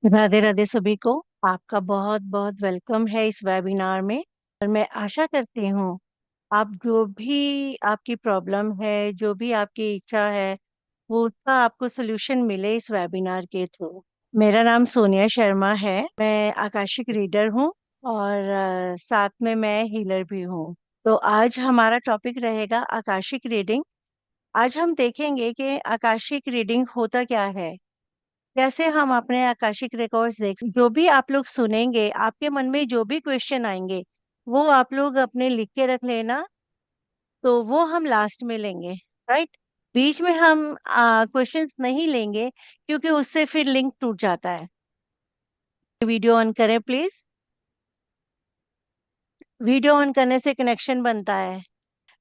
राधे राधे सभी को। आपका बहुत बहुत वेलकम है इस वेबिनार में। और मैं आशा करती हूँ आप जो भी आपकी प्रॉब्लम है, जो भी आपकी इच्छा है, वो उसका आपको सोल्यूशन मिले इस वेबिनार के थ्रू। मेरा नाम सोनिया शर्मा है। मैं आकाशिक रीडर हूँ और साथ में मैं हीलर भी हूँ। तो आज हमारा टॉपिक रहेगा आकाशिक रीडिंग। आज हम देखेंगे कि आकाशिक रीडिंग होता क्या है, कैसे हम अपने आकाशिक रिकॉर्ड्स देख। जो भी आप लोग सुनेंगे, आपके मन में जो भी क्वेश्चन आएंगे वो आप लोग अपने लिख के रख लेना। तो वो हम लास्ट में लेंगे, राइट। बीच में हम क्वेश्चंस नहीं लेंगे क्योंकि उससे फिर लिंक टूट जाता है। वीडियो ऑन करें प्लीज। वीडियो ऑन करने से कनेक्शन बनता है।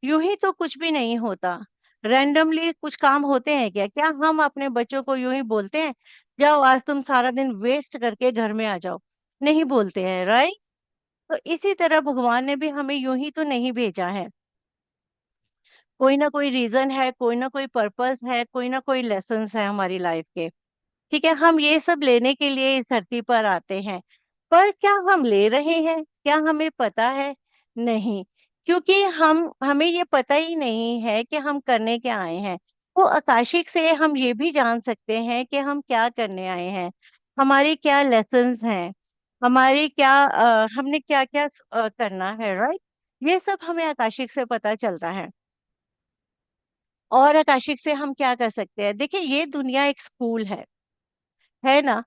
यूं ही तो कुछ भी नहीं होता। रैंडमली कुछ काम होते हैं क्या? क्या हम अपने बच्चों को यूं ही बोलते हैं जाओ आज तुम सारा दिन वेस्ट करके घर में आ जाओ? नहीं बोलते हैं, राइट। तो इसी तरह भगवान ने भी हमें यूं ही तो नहीं भेजा है। कोई ना कोई रीजन है, कोई ना कोई पर्पस है, कोई ना कोई लेसन्स है हमारी लाइफ के। ठीक है, हम ये सब लेने के लिए इस धरती पर आते हैं। पर क्या हम ले रहे हैं? क्या हमें पता है? नहीं। क्योंकि हमें ये पता ही नहीं है कि हम करने क्या आए हैं। तो आकाशिक से हम ये भी जान सकते हैं कि हम क्या करने आए हैं, हमारे क्या लेसन्स हैं, हमारे क्या हमने क्या क्या करना है, राइट। ये सब हमें आकाशिक से पता चलता है। और आकाशिक से हम क्या कर सकते हैं? देखिए, ये दुनिया एक स्कूल है ना।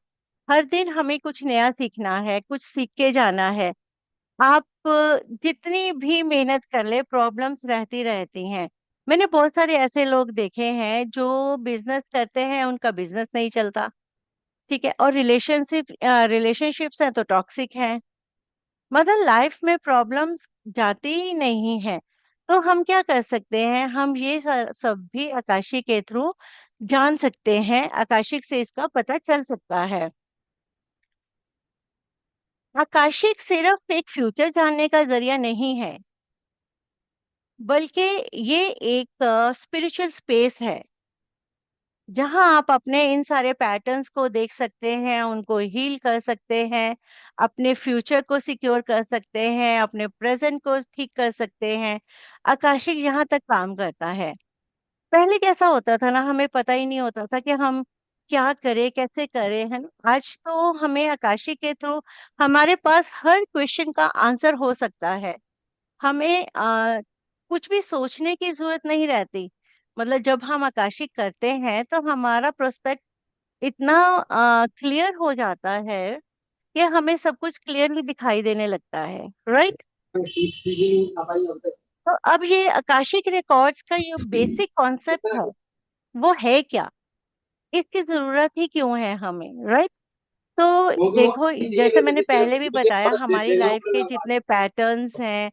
हर दिन हमें कुछ नया सीखना है, कुछ सीख के जाना है। आप जितनी भी मेहनत कर ले, प्रॉब्लम्स रहती रहती हैं। मैंने बहुत सारे ऐसे लोग देखे हैं जो बिजनेस करते हैं, उनका बिजनेस नहीं चलता। ठीक है, और रिलेशनशिप्स हैं तो टॉक्सिक हैं। मतलब लाइफ में प्रॉब्लम्स जाती ही नहीं है। तो हम क्या कर सकते हैं? हम ये सब भी आकाशिक के थ्रू जान सकते हैं। आकाशिक से इसका पता चल सकता है। आकाशिक सिर्फ एक फ्यूचर जानने का जरिया नहीं है, बल्कि ये एक स्पिरिचुअल स्पेस है जहां आप अपने इन सारे पैटर्न्स को देख सकते हैं, उनको हील कर सकते हैं, अपने फ्यूचर को सिक्योर कर सकते हैं, अपने प्रेजेंट को ठीक कर सकते हैं। आकाशिक यहाँ तक काम करता है। पहले कैसा होता था ना, हमें पता ही नहीं होता था कि हम क्या करें, कैसे करें, है ना। आज तो हमें आकाशिक के थ्रू हमारे पास हर क्वेश्चन का आंसर हो सकता है। हमें कुछ भी सोचने की जरूरत नहीं रहती। मतलब जब हम आकाशिक करते हैं तो हमारा प्रोस्पेक्ट इतना क्लियर हो जाता है कि हमें सब कुछ क्लियरली दिखाई देने लगता है, राइट। तो अब ये आकाशिक रिकॉर्ड्स का ये बेसिक कॉन्सेप्ट है, वो है क्या, इसकी जरूरत ही क्यों है हमें, राइट। तो देखो, जैसे मैंने पहले भी बताया, हमारी लाइफ के जितने पैटर्न्स हैं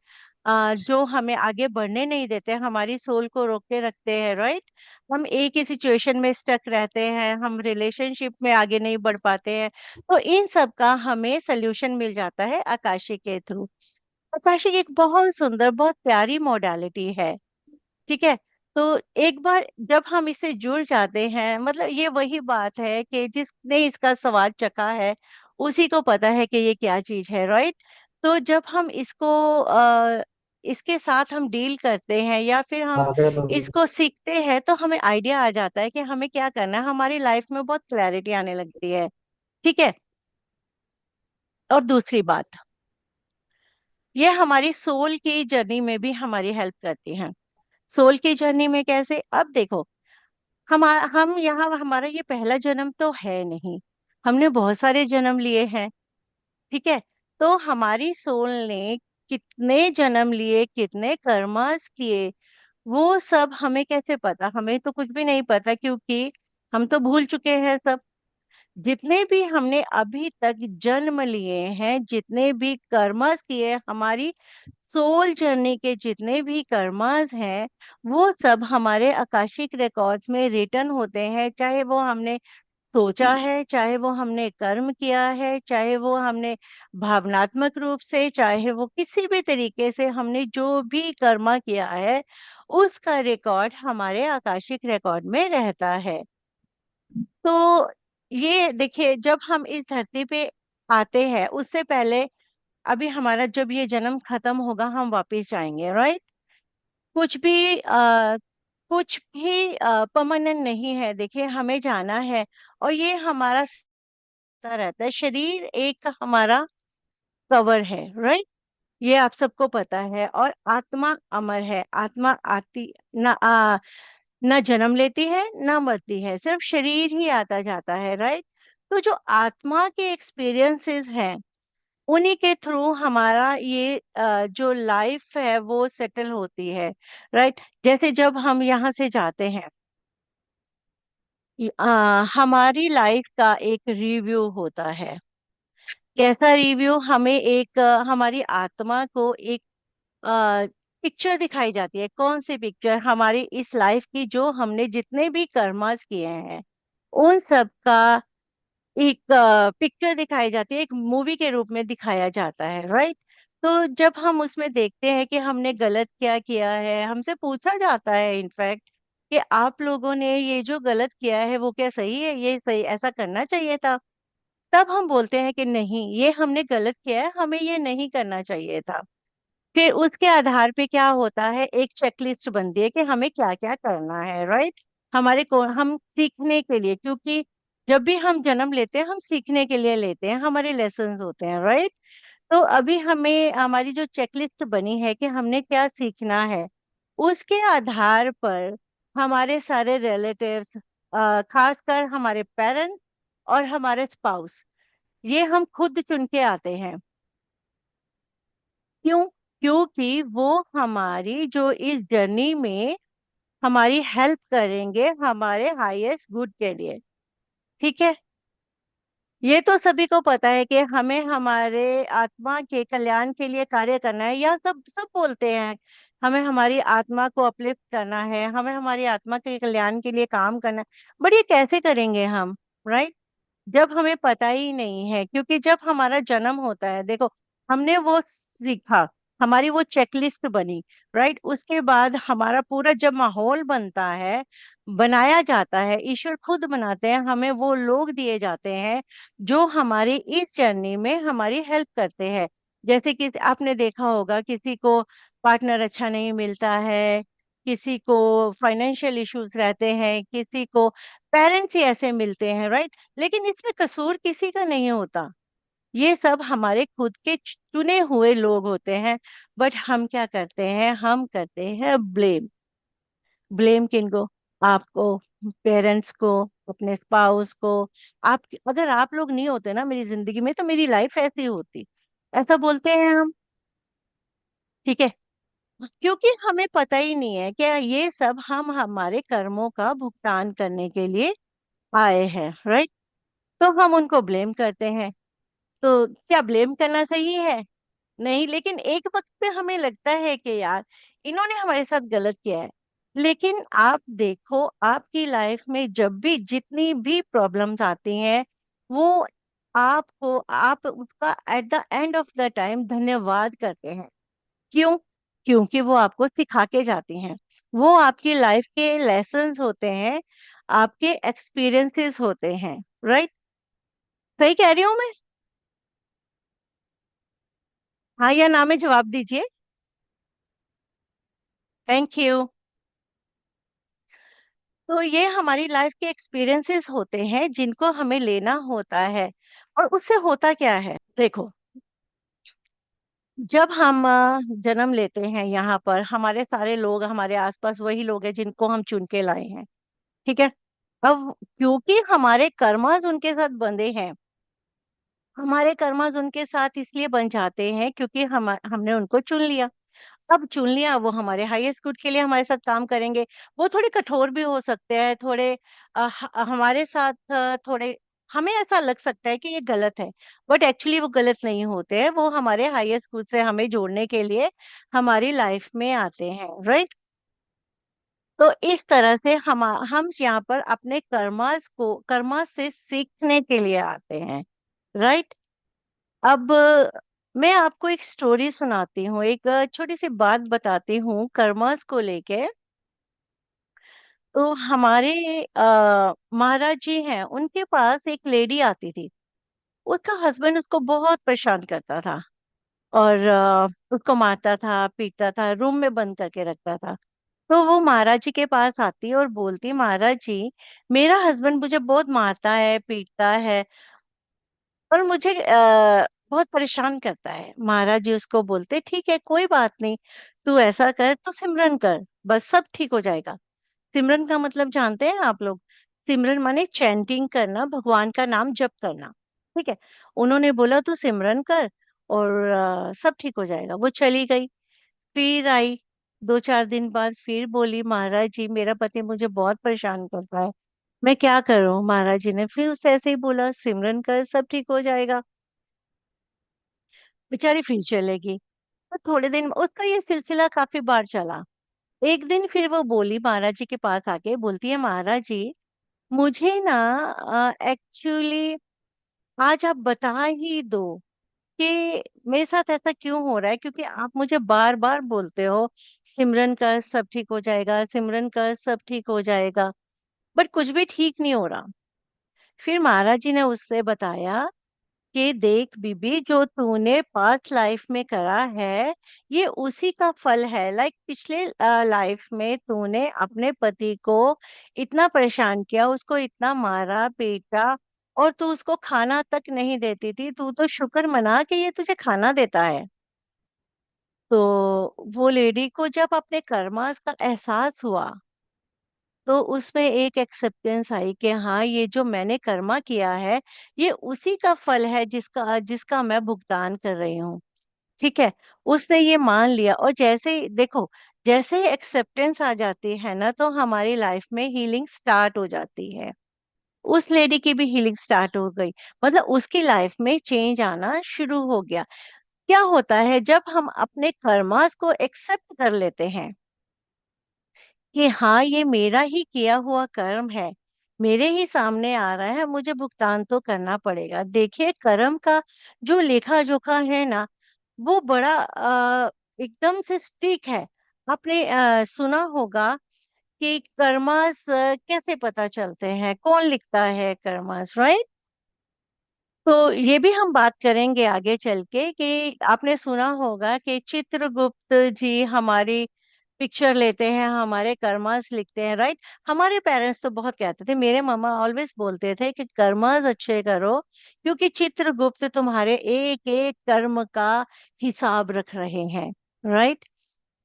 जो हमें आगे बढ़ने नहीं देते, हमारी सोल को रोक के रखते हैं, राइट। हम एक ही सिचुएशन में स्टक रहते हैं, हम रिलेशनशिप में आगे नहीं बढ़ पाते हैं। तो इन सब का हमें सोल्यूशन मिल जाता है आकाशिक के थ्रू। आकाशिक एक बहुत सुंदर, बहुत प्यारी मोडालिटी है। ठीक है। तो एक बार जब हम इससे जुड़ जाते हैं, मतलब ये वही बात है कि जिसने इसका स्वाद चखा है उसी को पता है कि ये क्या चीज है, राइट। तो जब हम इसके साथ हम डील करते हैं या फिर हम इसको सीखते हैं तो हमें आइडिया आ जाता है कि हमें क्या करना है। हमारी लाइफ में बहुत क्लैरिटी आने लगती है। ठीक है। और दूसरी बात, ये हमारी सोल की जर्नी में भी हमारी हेल्प करती है। सोल की जर्नी में कैसे? अब देखो, हम यहाँ, हमारा ये पहला जन्म तो है नहीं, हमने बहुत सारे जन्म लिए हैं। ठीक है। तो हमारी सोल ने कितने जन्म लिए, कितने कर्मास किए, वो सब हमें कैसे पता? हमें तो कुछ भी नहीं पता, क्योंकि हम तो भूल चुके हैं सब। जितने भी हमने अभी तक जन्म लिए हैं, जितने भी कर्मास किए, हमारी सोल जर्नी के जितने भी कर्मास हैं, वो सब हमारे आकाशिक रिकॉर्ड्स में रिटर्न होते हैं। चाहे वो हमने सोचा है, चाहे वो हमने कर्म किया है, चाहे वो हमने भावनात्मक रूप से, चाहे वो किसी भी तरीके से हमने जो भी कर्मा किया है, उसका रिकॉर्ड हमारे आकाशिक रिकॉर्ड में रहता है। तो ये देखिए, जब हम इस धरती पे आते हैं उससे पहले, अभी हमारा जब ये जन्म खत्म होगा हम वापस जाएंगे, राइट? कुछ भी कुछ भी परमानेंट नहीं है, देखिए हमें जाना है। और ये हमारा सदा रहता है, शरीर एक हमारा कवर है, राइट? ये आप सबको पता है। और आत्मा अमर है, आत्मा आती ना जन्म लेती है ना मरती है, सिर्फ शरीर ही आता जाता है, राइट? तो जो आत्मा के एक्सपीरियंसेस हैं, उन्हीं के थ्रू हमारा ये जो लाइफ है वो सेटल होती है, राइट? जैसे जब हम यहाँ से जाते हैं, हमारी लाइफ का एक रिव्यू होता है। कैसा रिव्यू? हमें एक हमारी आत्मा को एक पिक्चर दिखाई जाती है। कौन सी पिक्चर? हमारी इस लाइफ की, जो हमने जितने भी कर्मास किए हैं उन सब का एक पिक्चर दिखाई जाती है, एक मूवी के रूप में दिखाया जाता है, राइट? तो जब हम उसमें देखते हैं कि हमने गलत क्या किया है, हमसे पूछा जाता है इनफैक्ट कि आप लोगों ने ये जो गलत किया है वो क्या सही है, ये सही ऐसा करना चाहिए था। तब हम बोलते हैं कि नहीं, ये हमने गलत किया है, हमें ये नहीं करना चाहिए था। फिर उसके आधार पे क्या होता है, एक चेकलिस्ट बनती है कि हमें क्या क्या करना है, राइट? हमारे को हम सीखने के लिए, क्योंकि जब भी हम जन्म लेते हैं हम सीखने के लिए लेते हैं, हमारे लेसन्स होते हैं, राइट? तो अभी हमें हमारी जो चेकलिस्ट बनी है कि हमने क्या सीखना है, उसके आधार पर हमारे सारे रिलेटिव्स, खासकर हमारे पेरेंट्स और हमारे स्पाउस, ये हम खुद चुन के आते हैं। क्यों? क्योंकि वो हमारी जो इस जर्नी में हमारी हेल्प करेंगे हमारे हाईएस्ट गुड के लिए, ठीक है? ये तो सभी को पता है कि हमें हमारे आत्मा के कल्याण के लिए कार्य करना है, या सब सब बोलते हैं हमें हमारी आत्मा को अपलिफ्ट करना है, हमें हमारी आत्मा के कल्याण के लिए काम करना है। बट ये कैसे करेंगे हम, राइट? जब हमें पता ही नहीं है, क्योंकि जब हमारा जन्म होता है, देखो, हमने वो सीखा, हमारी वो चेकलिस्ट बनी, राइट? उसके बाद हमारा पूरा जब माहौल बनता है, बनाया जाता है, ईश्वर खुद बनाते हैं, हमें वो लोग दिए जाते हैं जो हमारी इस जर्नी में हमारी हेल्प करते हैं। जैसे कि आपने देखा होगा, किसी को पार्टनर अच्छा नहीं मिलता है, किसी को फाइनेंशियल इश्यूज रहते हैं, किसी को पेरेंट्स ही ऐसे मिलते हैं, राइट? लेकिन इसमें कसूर किसी का नहीं होता, ये सब हमारे खुद के चुने हुए लोग होते हैं। बट हम क्या करते हैं, हम करते हैं ब्लेम। ब्लेम किनको? आपको, पेरेंट्स को, अपने स्पाउस को। आप, अगर आप लोग नहीं होते ना मेरी जिंदगी में तो मेरी लाइफ ऐसी होती, ऐसा बोलते हैं हम, ठीक है? क्योंकि हमें पता ही नहीं है कि ये सब हम हमारे कर्मों का भुगतान करने के लिए आए हैं, राइट? तो हम उनको ब्लेम करते हैं। तो क्या ब्लेम करना सही है? नहीं, लेकिन एक वक्त पे हमें लगता है कि यार इन्होंने हमारे साथ गलत किया है। लेकिन आप देखो, आपकी लाइफ में जब भी जितनी भी प्रॉब्लम्स आती हैं, वो आपको, आप उसका at the end of the time धन्यवाद करते हैं। क्यों? क्योंकि वो आपको सिखा के जाती हैं, वो आपकी लाइफ के लेसन्स होते हैं, आपके एक्सपीरियंसेस होते हैं, राइट? सही कह रही हूँ मैं? हाँ या ना में जवाब दीजिए। Thank you. तो ये हमारी लाइफ के एक्सपीरियंसेस होते हैं जिनको हमें लेना होता है। और उससे होता क्या है, देखो, जब हम जन्म लेते हैं यहाँ पर, हमारे सारे लोग हमारे आसपास वही लोग हैं जिनको हम चुन के लाए हैं, ठीक है? अब क्योंकि हमारे कर्मास उनके साथ बंधे हैं, हमारे कर्मास उनके साथ इसलिए बन जाते हैं क्योंकि हमने उनको चुन लिया। अब चुन लिया, वो हमारे हाईएस्ट गुड के लिए हमारे साथ काम करेंगे। वो थोड़े कठोर भी हो सकते हैं, थोड़े हमारे साथ थोड़े, हमें ऐसा लग सकता है कि ये गलत है, बट एक्चुअली वो गलत नहीं होते हैं, वो हमारे हाईएस्ट गुड से हमें जोड़ने के लिए हमारी लाइफ में आते हैं, राइट? तो इस तरह से हम यहाँ पर अपने कर्मा से सीखने के लिए आते हैं, राइट? अब मैं आपको एक स्टोरी सुनाती हूँ, एक छोटी सी बात बताती हूँ कर्मास को लेके। तो हमारे महाराज जी हैं, उनके पास एक लेडी आती थी। उसका हस्बैंड उसको बहुत परेशान करता था, और उसको मारता था, पीटता था, रूम में बंद करके रखता था। तो वो महाराज जी के पास आती और बोलती, महाराज जी, मेरा हस्बैंड मुझे बहुत मारता है, पीटता है, और मुझे बहुत परेशान करता है। महाराज जी उसको बोलते, ठीक है, कोई बात नहीं, तू ऐसा कर, तू सिमरन कर, बस सब ठीक हो जाएगा। सिमरन का मतलब जानते हैं आप लोग? सिमरन माने चैंटिंग करना, भगवान का नाम जप करना। ठीक है। उन्होंने बोला तू सिमरन कर, और सब ठीक हो जाएगा। वो चली गई, फिर आई 2-4 दिन बाद, फिर बोली, महाराज जी, मेरा पति मुझे बहुत परेशान करता है, मैं क्या करूं? महाराज जी ने फिर उसे ऐसे ही बोला, सिमरन कर, सब ठीक हो जाएगा। बेचारी फिर चलेगी। तो थोड़े दिन उसका ये सिलसिला काफी बार चला। एक दिन फिर वो बोली, महाराज जी के पास आके बोलती है, महाराज जी, मुझे ना एक्चुअली आज आप बता ही दो कि मेरे साथ ऐसा क्यों हो रहा है, क्योंकि आप मुझे बार बार बोलते हो सिमरन कर, सब ठीक हो जाएगा, सिमरन कर, सब ठीक हो जाएगा, बट कुछ भी ठीक नहीं हो रहा। फिर महाराज जी ने उससे बताया कि देख बीबी, जो तूने पास्ट लाइफ में करा है, ये उसी का फल है। लाइक पिछले लाइफ में तूने अपने पति को इतना परेशान किया, उसको इतना मारा पीटा, और तू उसको खाना तक नहीं देती थी। तू तो शुक्र मना कि ये तुझे खाना देता है। तो वो लेडी को जब अपने कर्मास का एहसास हुआ, तो उसमें एक एक्सेप्टेंस आई कि हाँ, ये जो मैंने कर्मा किया है, ये उसी का फल है जिसका जिसका मैं भुगतान कर रही हूँ। ठीक है। उसने ये मान लिया, और जैसे ही देखो, जैसे ही एक्सेप्टेंस आ जाती है ना, तो हमारी लाइफ में हीलिंग स्टार्ट हो जाती है। उस लेडी की भी हीलिंग स्टार्ट हो गई, मतलब उसकी लाइफ में चेंज आना शुरू हो गया। क्या होता है जब हम अपने कर्मास को एक्सेप्ट कर लेते हैं कि हाँ, ये मेरा ही किया हुआ कर्म है, मेरे ही सामने आ रहा है, मुझे भुगतान तो करना पड़ेगा। देखिए, कर्म का जो लेखा जोखा है ना, वो बड़ा एकदम से स्टिक है। आपने सुना होगा कि कर्मास कैसे पता चलते हैं, कौन लिखता है कर्मास, राइट? तो ये भी हम बात करेंगे आगे चल के कि आपने सुना होगा कि चित्रगुप्त जी हमारी पिक्चर लेते हैं, हमारे कर्मास लिखते हैं, राइट? हमारे पेरेंट्स तो बहुत कहते थे, मेरे मामा ऑलवेज बोलते थे कि कर्मास अच्छे करो, क्योंकि चित्रगुप्त तुम्हारे एक एक कर्म का हिसाब रख रहे हैं, राइट?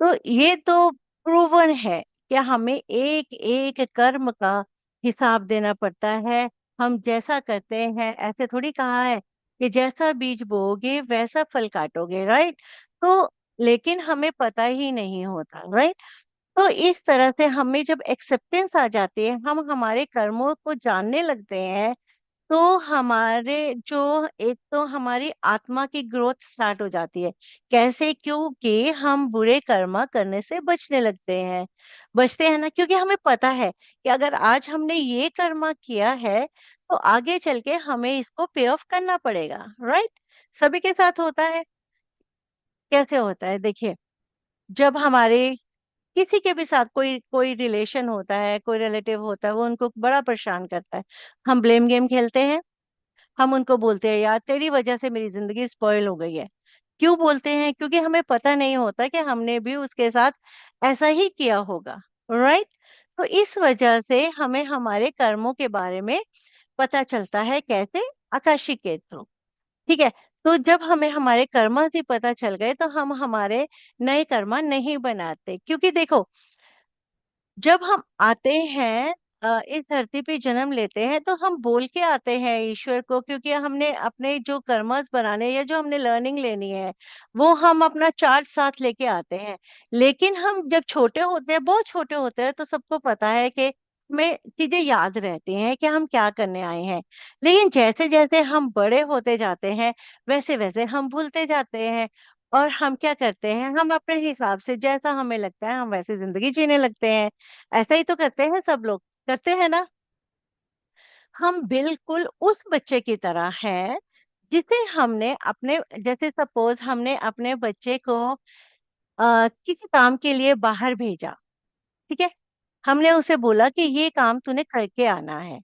तो ये तो प्रूवन है कि हमें एक एक कर्म का हिसाब देना पड़ता है। हम जैसा करते हैं, ऐसे थोड़ी कहा है कि जैसा बीज बोओगे वैसा फल काटोगे, राइट? तो लेकिन हमें पता ही नहीं होता, राइट? तो इस तरह से हमें जब एक्सेप्टेंस आ जाती है, हम हमारे कर्मों को जानने लगते हैं, तो हमारे जो एक तो हमारी आत्मा की ग्रोथ स्टार्ट हो जाती है। कैसे? क्योंकि हम बुरे कर्मा करने से बचने लगते हैं। बचते हैं ना, क्योंकि हमें पता है कि अगर आज हमने ये कर्मा किया है, तो आगे चल के हमें इसको पे ऑफ करना पड़ेगा, राइट? सभी के साथ होता है। कैसे होता है? देखिए, जब हमारे किसी के भी साथ कोई कोई रिलेशन होता है, कोई रिलेटिव होता है, वो उनको बड़ा परेशान करता है, हम ब्लेम गेम खेलते हैं। हम उनको बोलते हैं, यार तेरी वजह से मेरी जिंदगी स्पॉइल हो गई है। क्यों बोलते हैं? क्योंकि हमें पता नहीं होता कि हमने भी उसके साथ ऐसा ही किया होगा, राइट? तो इस वजह से हमें हमारे कर्मों के बारे में पता चलता है। कैसे? आकाशिक के थ्रू। ठीक है। तो जब हमें हमारे कर्मा से पता चल गए, तो हम हमारे नए कर्मा नहीं बनाते, क्योंकि देखो, जब हम आते हैं, इस धरती पे जन्म लेते हैं, तो हम बोल के आते हैं ईश्वर को, क्योंकि हमने अपने जो कर्मस बनाने या जो हमने लर्निंग लेनी है, वो हम अपना चार्ट साथ लेके आते हैं। लेकिन हम जब छोटे होते हैं, बहुत छोटे होते हैं, तो सबको पता है कि हमें चीजें याद रहती हैं कि हम क्या करने आए हैं। लेकिन जैसे जैसे हम बड़े होते जाते हैं, वैसे वैसे हम भूलते जाते हैं। और हम क्या करते हैं? हम अपने हिसाब से जैसा हमें लगता है, हम वैसे जिंदगी जीने लगते हैं। ऐसा ही तो करते हैं सब लोग, करते हैं ना? हम बिल्कुल उस बच्चे की तरह हैं जिसे हमने अपने, जैसे सपोज हमने अपने बच्चे को किसी काम के लिए बाहर भेजा। ठीक है। हमने उसे बोला कि ये काम तूने करके आना है।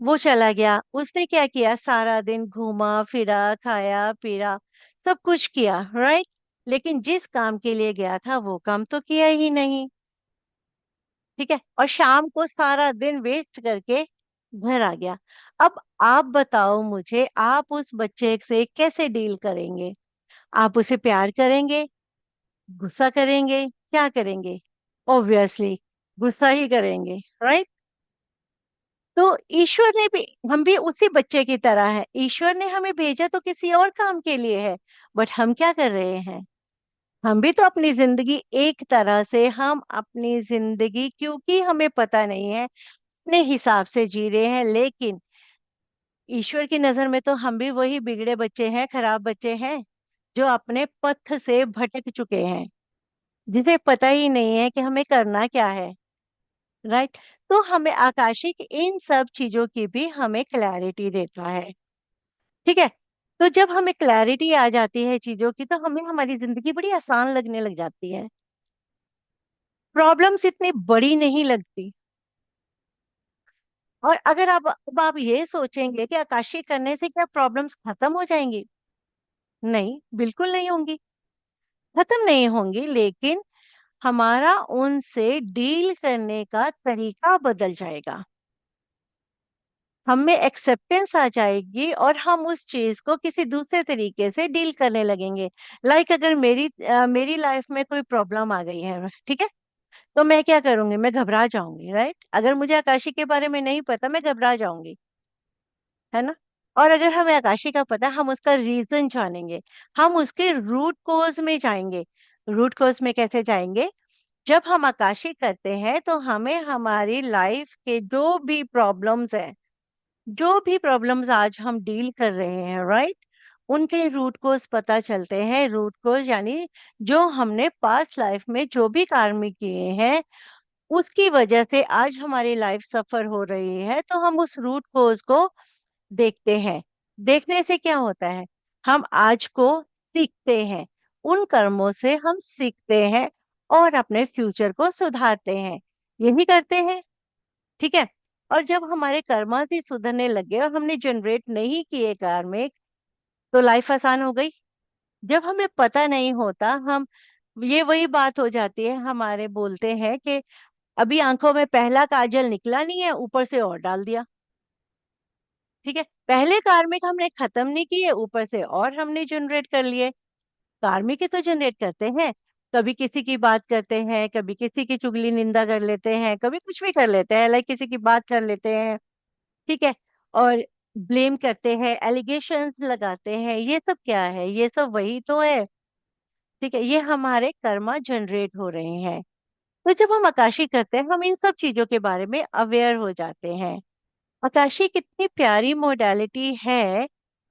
वो चला गया, उसने क्या किया, सारा दिन घूमा फिरा, खाया पीरा, सब कुछ किया, राइट। लेकिन जिस काम के लिए गया था वो काम तो किया ही नहीं। ठीक है, और शाम को सारा दिन वेस्ट करके घर आ गया। अब आप बताओ मुझे, आप उस बच्चे से कैसे डील करेंगे? आप उसे प्यार करेंगे, गुस्सा करेंगे, क्या करेंगे? ऑब्वियसली गुस्सा ही करेंगे, राइट। तो ईश्वर ने भी, हम भी उसी बच्चे की तरह है, ईश्वर ने हमें भेजा तो किसी और काम के लिए है। बट हम क्या कर रहे हैं? हम भी तो अपनी जिंदगी एक तरह से, हम अपनी जिंदगी क्योंकि हमें पता नहीं है अपने हिसाब से जी रहे हैं। लेकिन ईश्वर की नजर में तो हम भी वही बिगड़े बच्चे हैं, खराब बच्चे हैं, जो अपने पथ से भटक चुके हैं, जिसे पता ही नहीं है कि हमें करना क्या है, राइट। तो हमें आकाशिक इन सब चीजों की भी हमें क्लैरिटी देता है। ठीक है। तो जब हमें क्लैरिटी आ जाती है चीजों की, तो हमें हमारी जिंदगी बड़ी आसान लगने लग जाती है, प्रॉब्लम्स इतनी बड़ी नहीं लगती। और अगर आप, अब आप ये सोचेंगे कि आकाशीय करने से क्या प्रॉब्लम्स खत्म हो जाएंगी? नहीं, बिल्कुल नहीं होंगी, खत्म नहीं होंगी, लेकिन हमारा उनसे डील करने का तरीका बदल जाएगा। हमें एक्सेप्टेंस आ जाएगी और हम उस चीज को किसी दूसरे तरीके से डील करने लगेंगे। अगर मेरी लाइफ में कोई प्रॉब्लम आ गई है, ठीक है, तो मैं क्या करूंगी? मैं घबरा जाऊंगी, राइट। अगर मुझे आकाशी के बारे में नहीं पता, मैं घबरा जाऊंगी, है ना। और अगर हमें आकाशी का पता, हम उसका रीजन जानेंगे, हम उसके रूट कोज में जाएंगे। रूट कोज में कैसे जाएंगे? जब हम आकाशी करते हैं तो हमें हमारी लाइफ के जो भी प्रॉब्लम्स आज हम डील कर रहे हैं, राइट, उनके रूट कोज पता चलते हैं। रूट कोज यानी जो हमने पास्ट लाइफ में जो भी कर्म किए हैं, उसकी वजह से आज हमारी लाइफ सफर हो रही है, तो हम उस रूट कोज को देखते हैं। देखने से क्या होता है? हम आज को सीखते हैं, उन कर्मों से हम सीखते हैं और अपने फ्यूचर को सुधारते हैं, यही करते हैं। ठीक है। और जब हमारे कर्मा ही सुधरने लगे और हमने जनरेट नहीं किए कार्मिक, तो लाइफ आसान हो गई। जब हमें पता नहीं होता, हम, ये वही बात हो जाती है, हमारे बोलते हैं कि अभी आंखों में पहला काजल निकला नहीं है, ऊपर से और डाल दिया। ठीक है, पहले कार्मिक हमने खत्म नहीं किए, ऊपर से और हमने जनरेट कर लिए। कार्मिक ही तो जनरेट करते हैं। कभी किसी की बात करते हैं, कभी किसी की चुगली निंदा कर लेते हैं, कभी कुछ भी कर लेते हैं, किसी की बात कर लेते हैं। ठीक है। और ब्लेम करते हैं, एलिगेशंस लगाते हैं, ये सब क्या है? ये सब वही तो है। ठीक है, ये हमारे कर्मा जनरेट हो रहे हैं। तो जब हम आकाशी करते हैं, हम इन सब चीजों के बारे में अवेयर हो जाते हैं। आकाशी कितनी प्यारी मोडालिटी है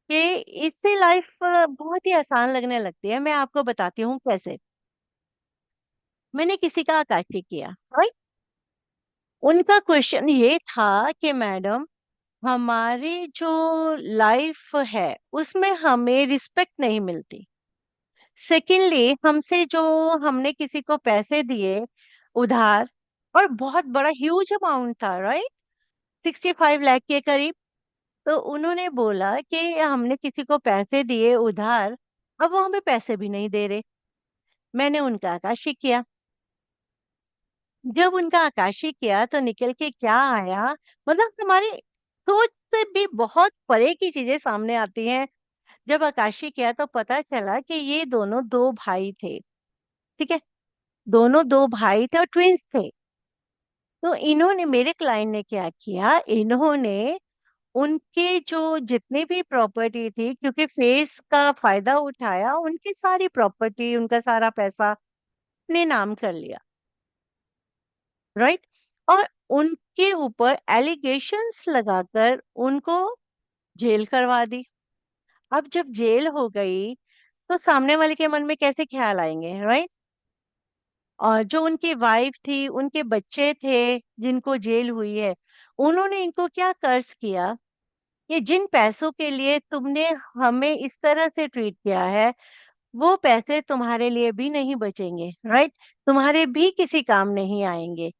कि इससे लाइफ बहुत ही आसान लगने लगती है। मैं आपको बताती हूँ कैसे। मैंने किसी का आकाशी किया, राइट। उनका क्वेश्चन ये था कि मैडम, हमारी जो लाइफ है उसमें हमें रिस्पेक्ट नहीं मिलती। सेकेंडली, हमसे जो, हमने किसी को पैसे दिए उधार, और बहुत बड़ा ह्यूज अमाउंट था, राइट, 65 लाख के करीब। तो उन्होंने बोला कि हमने किसी को पैसे दिए उधार, अब वो हमें पैसे भी नहीं दे रहे। मैंने उनका आकाशी किया। जब उनका आकाशी किया तो निकल के क्या आया, मतलब हमारी सोच से भी बहुत परे की चीजें सामने आती हैं। जब आकाशी किया तो पता चला कि ये दोनों दो भाई थे। ठीक है, दोनों दो भाई थे और ट्विंस थे। तो इन्होंने, मेरे क्लाइंट ने क्या किया, इन्होंने उनके जो जितनी भी प्रॉपर्टी थी, क्योंकि फेस का फायदा उठाया, उनकी सारी प्रॉपर्टी, उनका सारा पैसा अपने नाम कर लिया, राइट। और उनके ऊपर एलिगेशंस लगाकर उनको जेल करवा दी। अब जब जेल हो गई, तो सामने वाले के मन में कैसे ख्याल आएंगे, राइट। और जो उनकी वाइफ थी, उनके बच्चे थे जिनको जेल हुई है, उन्होंने इनको क्या कर्ज किया कि जिन पैसों के लिए तुमने हमें इस तरह से ट्रीट किया है, वो पैसे तुम्हारे लिए भी नहीं बचेंगे, राइट, तुम्हारे भी किसी काम नहीं आएंगे।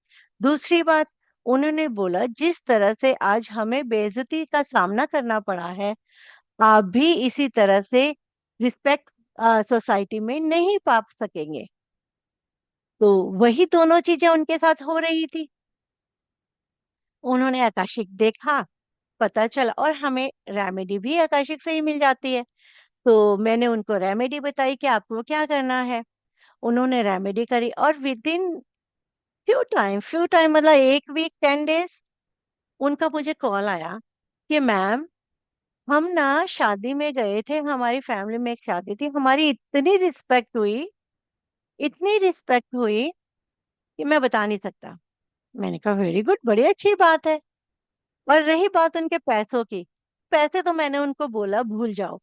दूसरी बात, उन्होंने बोला जिस तरह से आज हमें बेइज्जती का सामना करना पड़ा है, आप भी इसी तरह से रिस्पेक्ट सोसाइटी में नहीं पा सकेंगे। तो वही दोनों चीजें उनके साथ हो रही थी। उन्होंने आकाशिक देखा, पता चला, और हमें रेमेडी भी आकाशिक से ही मिल जाती है। तो मैंने उनको रेमेडी बताई कि आपको क्या करना है। उन्होंने रेमेडी करी, और विद इन फ्यू टाइम मतलब 1 वीक 10 डेज, उनका मुझे कॉल आया कि मैम, हम ना शादी में गए थे, हमारी फैमिली में एक शादी थी, हमारी इतनी रिस्पेक्ट हुई कि मैं बता नहीं सकता। मैंने कहा वेरी गुड, बड़ी अच्छी बात है। और रही बात उनके पैसों की, पैसे तो मैंने उनको बोला भूल जाओ,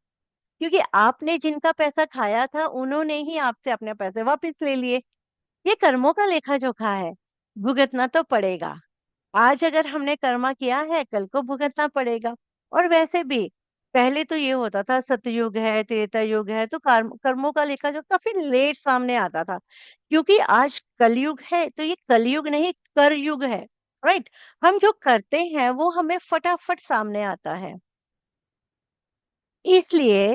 क्योंकि आपने जिनका पैसा खाया था उन्होंने ही आपसे अपने पैसे वापस ले लिए। ये कर्मों का लेखा जोखा है, भुगतना तो पड़ेगा। आज अगर हमने कर्मा किया है, कल को भुगतना पड़ेगा। और वैसे भी पहले तो ये होता था, सतयुग है, त्रेता युग है, तो कर्मों का लेखा जो काफी लेट सामने आता था। क्योंकि आज कलयुग है, तो ये कलयुग नहीं, कर युग है। राइट। हम जो करते हैं वो हमें फटाफट सामने आता है। इसलिए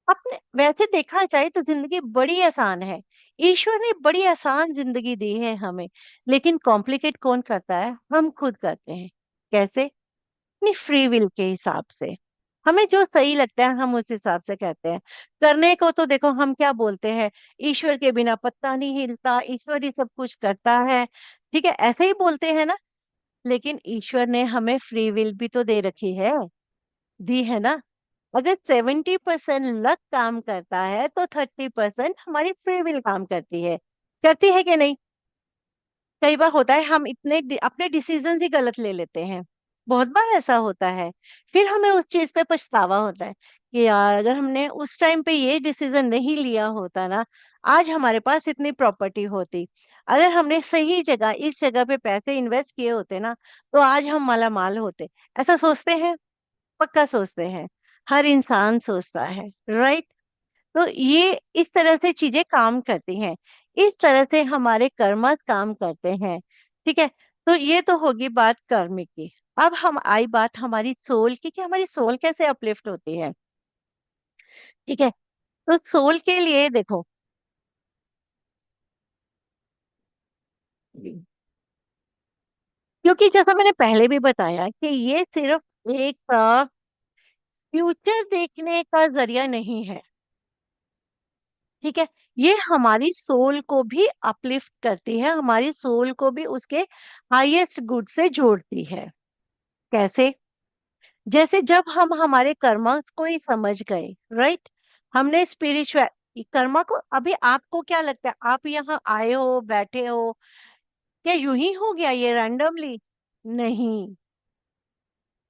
अपने वैसे देखा जाए तो जिंदगी बड़ी आसान है। ईश्वर ने बड़ी आसान जिंदगी दी है हमें। लेकिन कॉम्प्लिकेट कौन करता है? हम खुद करते हैं। कैसे? अपनी फ्री विल के हिसाब से। हमें जो सही लगता है हम उस हिसाब से कहते हैं। करने को तो देखो, हम क्या बोलते हैं, ईश्वर के बिना पत्ता नहीं हिलता, ईश्वर ही सब कुछ करता है। ठीक है, ऐसे ही बोलते हैं ना। लेकिन ईश्वर ने हमें फ्री विल भी तो दे रखी है, दी है ना। अगर 70% लक काम करता है तो 30% हमारी फ्री विल काम करती है कि नहीं? कई बार होता है हम अपने डिसीजन ही गलत ले लेते हैं। बहुत बार ऐसा होता है। फिर हमें उस चीज पे पछतावा होता है कि यार, अगर हमने उस टाइम पे ये डिसीजन नहीं लिया होता ना, आज हमारे पास इतनी प्रॉपर्टी होती। अगर हमने सही जगह, इस जगह पे पैसे इन्वेस्ट किए होते ना, तो आज हम माला माल होते। ऐसा सोचते हैं, पक्का सोचते हैं। हर इंसान सोचता है। राइट। तो ये इस तरह से चीजें काम करती हैं। इस तरह से हमारे कर्म काम करते हैं। ठीक है। तो ये तो होगी बात कर्म की। अब हम आई बात हमारी सोल की, कि हमारी सोल कैसे अपलिफ्ट होती है। ठीक है। तो सोल के लिए देखो, क्योंकि जैसा मैंने पहले भी बताया कि ये सिर्फ एक फ्यूचर देखने का जरिया नहीं है। ठीक है। ये हमारी सोल को भी अपलिफ्ट करती है, हमारी सोल को भी उसके हाईएस्ट गुड से जोड़ती है। कैसे? जैसे जब हम हमारे कर्मा को ही समझ गए, राइट, हमने स्पिरिचुअल कर्मा को, अभी आपको क्या लगता है, आप यहाँ आए हो, बैठे हो, क्या यूं ही हो गया ये रैंडमली? नहीं।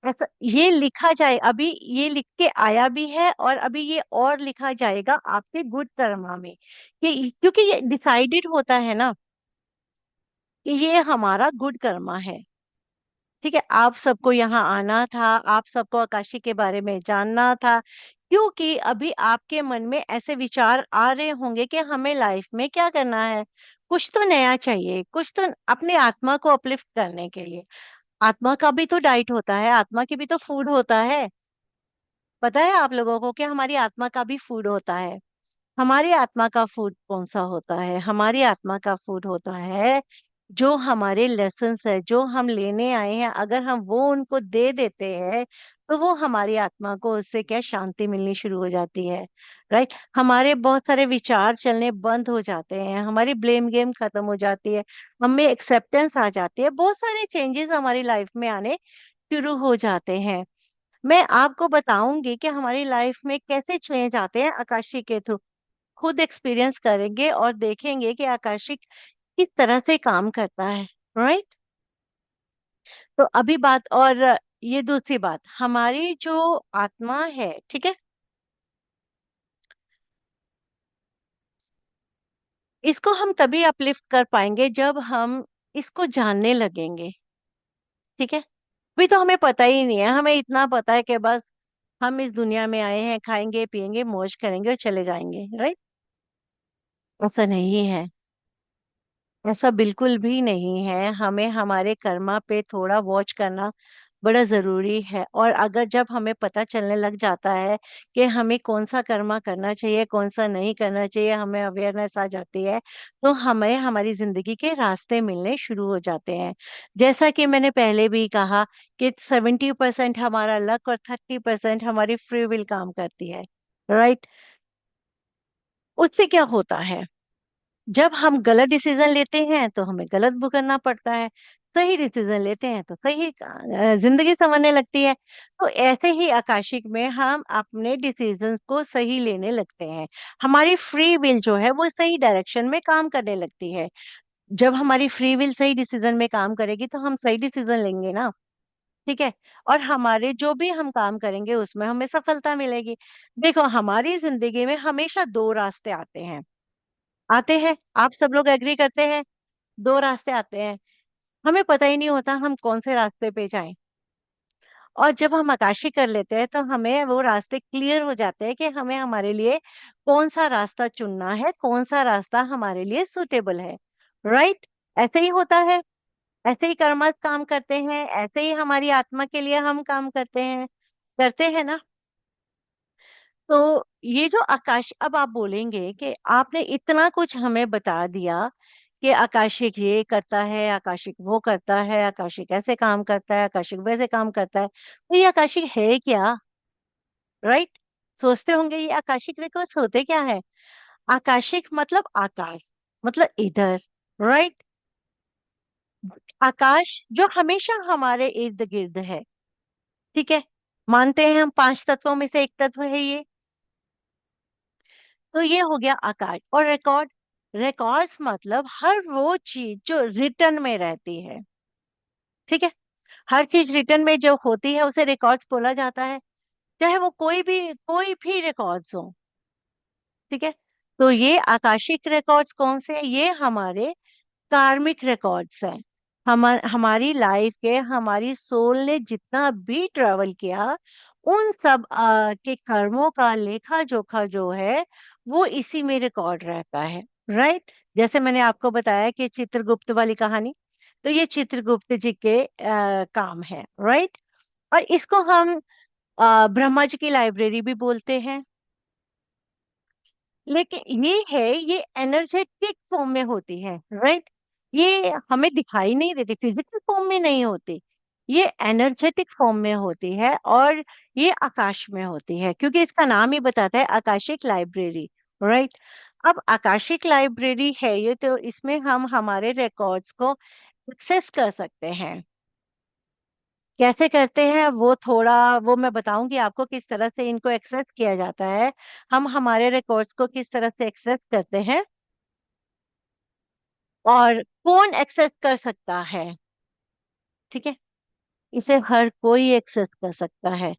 ऐसा ये लिखा जाए, अभी ये लिख के आया भी है, और अभी ये और लिखा जाएगा आपके गुड कर्मा में, कि क्योंकि ये डिसाइडेड होता है ना कि ये हमारा गुड कर्मा है। ठीक है। आप सबको यहाँ आना था, आप सबको आकाशी के बारे में जानना था, क्योंकि अभी आपके मन में ऐसे विचार आ रहे होंगे कि हमें लाइफ में क्या करना है। कुछ तो नया चाहिए, कुछ तो अपने आत्मा को अपलिफ्ट करने के लिए। आत्मा का भी तो डाइट होता है, आत्मा की भी तो फूड होता है। पता है आप लोगों को कि हमारी आत्मा का भी फूड होता है? हमारी आत्मा का फूड कौन सा होता है? हमारी आत्मा का फूड होता है जो हमारे लेसन्स है, जो हम लेने आए हैं, अगर हम वो उनको दे देते हैं, तो वो हमारी आत्मा को उससे क्या शांति मिलनी शुरू हो जाती है। राइट। हमारे बहुत सारे विचार चलने बंद हो जाते हैं, हमारी ब्लेम गेम खत्म हो जाती है, हमें एक्सेप्टेंस आ जाती है, बहुत सारे चेंजेस हमारी लाइफ में आने शुरू हो जाते हैं। मैं आपको बताऊंगी कि हमारी लाइफ में कैसे चेंज आते हैं आकाशी के थ्रू। खुद एक्सपीरियंस करेंगे और देखेंगे कि आकाशिक किस तरह से काम करता है। राइट। तो अभी बात, और ये दूसरी बात, हमारी जो आत्मा है, ठीक है, इसको हम तभी अपलिफ्ट कर पाएंगे जब हम इसको जानने लगेंगे। ठीक है। अभी तो हमें पता ही नहीं है, हमें इतना पता है कि बस हम इस दुनिया में आए हैं, खाएंगे पिएंगे मौज करेंगे और चले जाएंगे। राइट। ऐसा नहीं है। ऐसा बिल्कुल भी नहीं है। हमें हमारे कर्मा पे थोड़ा वॉच करना बड़ा जरूरी है। और अगर जब हमें पता चलने लग जाता है कि हमें कौन सा कर्मा करना चाहिए कौन सा नहीं करना चाहिए, हमें अवेयरनेस आ जाती है, तो हमें हमारी जिंदगी के रास्ते मिलने शुरू हो जाते हैं। जैसा कि मैंने पहले भी कहा कि 70% हमारा लक और 30% हमारी फ्री विल काम करती है। राइट। उससे क्या होता है, जब हम गलत डिसीजन लेते हैं तो हमें गलत भुगतना पड़ता है, सही डिसीजन लेते हैं तो सही जिंदगी संवरने लगती है। तो ऐसे ही आकाशिक में हम अपने डिसीजंस को सही लेने लगते हैं। हमारी फ्री विल जो है वो सही डायरेक्शन में काम करने लगती है। जब हमारी फ्री विल सही डिसीजन में काम करेगी तो हम सही डिसीजन लेंगे ना। ठीक है। और हमारे जो भी हम काम करेंगे उसमें हमें सफलता मिलेगी। देखो, हमारी जिंदगी में हमेशा दो रास्ते आते हैं। आते हैं, आप सब लोग एग्री करते हैं। दो रास्ते आते हैं। हमें पता ही नहीं होता हम कौन से रास्ते पे जाएं। और जब हम आकाशी कर लेते हैं तो हमें वो रास्ते क्लियर हो जाते हैं कि हमें हमारे लिए कौन सा रास्ता चुनना है, कौन सा रास्ता हमारे लिए सुटेबल है। राइट। ऐसे ही होता है। ऐसे ही कर्मस काम करते हैं, ऐसे ही हमारी आत्मा के लिए हम काम करते हैं। करते हैं ना। तो ये जो आकाश, अब आप बोलेंगे कि आपने इतना कुछ हमें बता दिया कि आकाशिक ये करता है, आकाशिक वो करता है, आकाशिक ऐसे काम करता है, आकाशिक वैसे काम करता है, तो ये आकाशिक है क्या? राइट। सोचते होंगे ये आकाशिक रिकॉर्ड्स होते क्या है। आकाशिक मतलब आकाश, मतलब इधर। राइट। आकाश जो हमेशा हमारे इर्द गिर्द है। ठीक है। मानते हैं हम पांच तत्वों में से एक तत्व है ये। तो ये हो गया आकाश। और रिकॉर्ड, रिकॉर्ड्स मतलब हर वो चीज जो रिटर्न में रहती है। ठीक है। हर चीज रिटर्न में जो होती है उसे रिकॉर्ड्स बोला जाता है। चाहे वो कोई भी रिकॉर्ड्स हो। ठीक है। तो ये आकाशिक रिकॉर्ड्स कौन से हैं? ये हमारे कार्मिक रिकॉर्ड्स हैं। हमारी लाइफ के, हमारी सोल ने जितना भी ट्रेवल किया, उन सब के कर्मों का लेखा जोखा जो है वो इसी में रिकॉर्ड रहता है। राइट। जैसे मैंने आपको बताया कि चित्रगुप्त वाली कहानी, तो ये चित्रगुप्त जी के काम है। राइट। और इसको हम ब्रह्मा जी की लाइब्रेरी भी बोलते हैं। लेकिन ये है, ये एनर्जेटिक फॉर्म में होती है। राइट। ये हमें दिखाई नहीं देती, फिजिकल फॉर्म में नहीं होती। ये एनर्जेटिक फॉर्म में होती है और ये आकाश में होती है, क्योंकि इसका नाम ही बताता है आकाशिक लाइब्रेरी। राइट। अब आकाशिक लाइब्रेरी है ये, तो इसमें हम हमारे रिकॉर्ड्स को एक्सेस कर सकते हैं। कैसे करते हैं वो थोड़ा, वो मैं बताऊंगी आपको किस तरह से इनको एक्सेस किया जाता है। हम हमारे रिकॉर्ड्स को किस तरह से एक्सेस करते हैं और कौन एक्सेस कर सकता है। ठीक है। इसे हर कोई एक्सेस कर सकता है।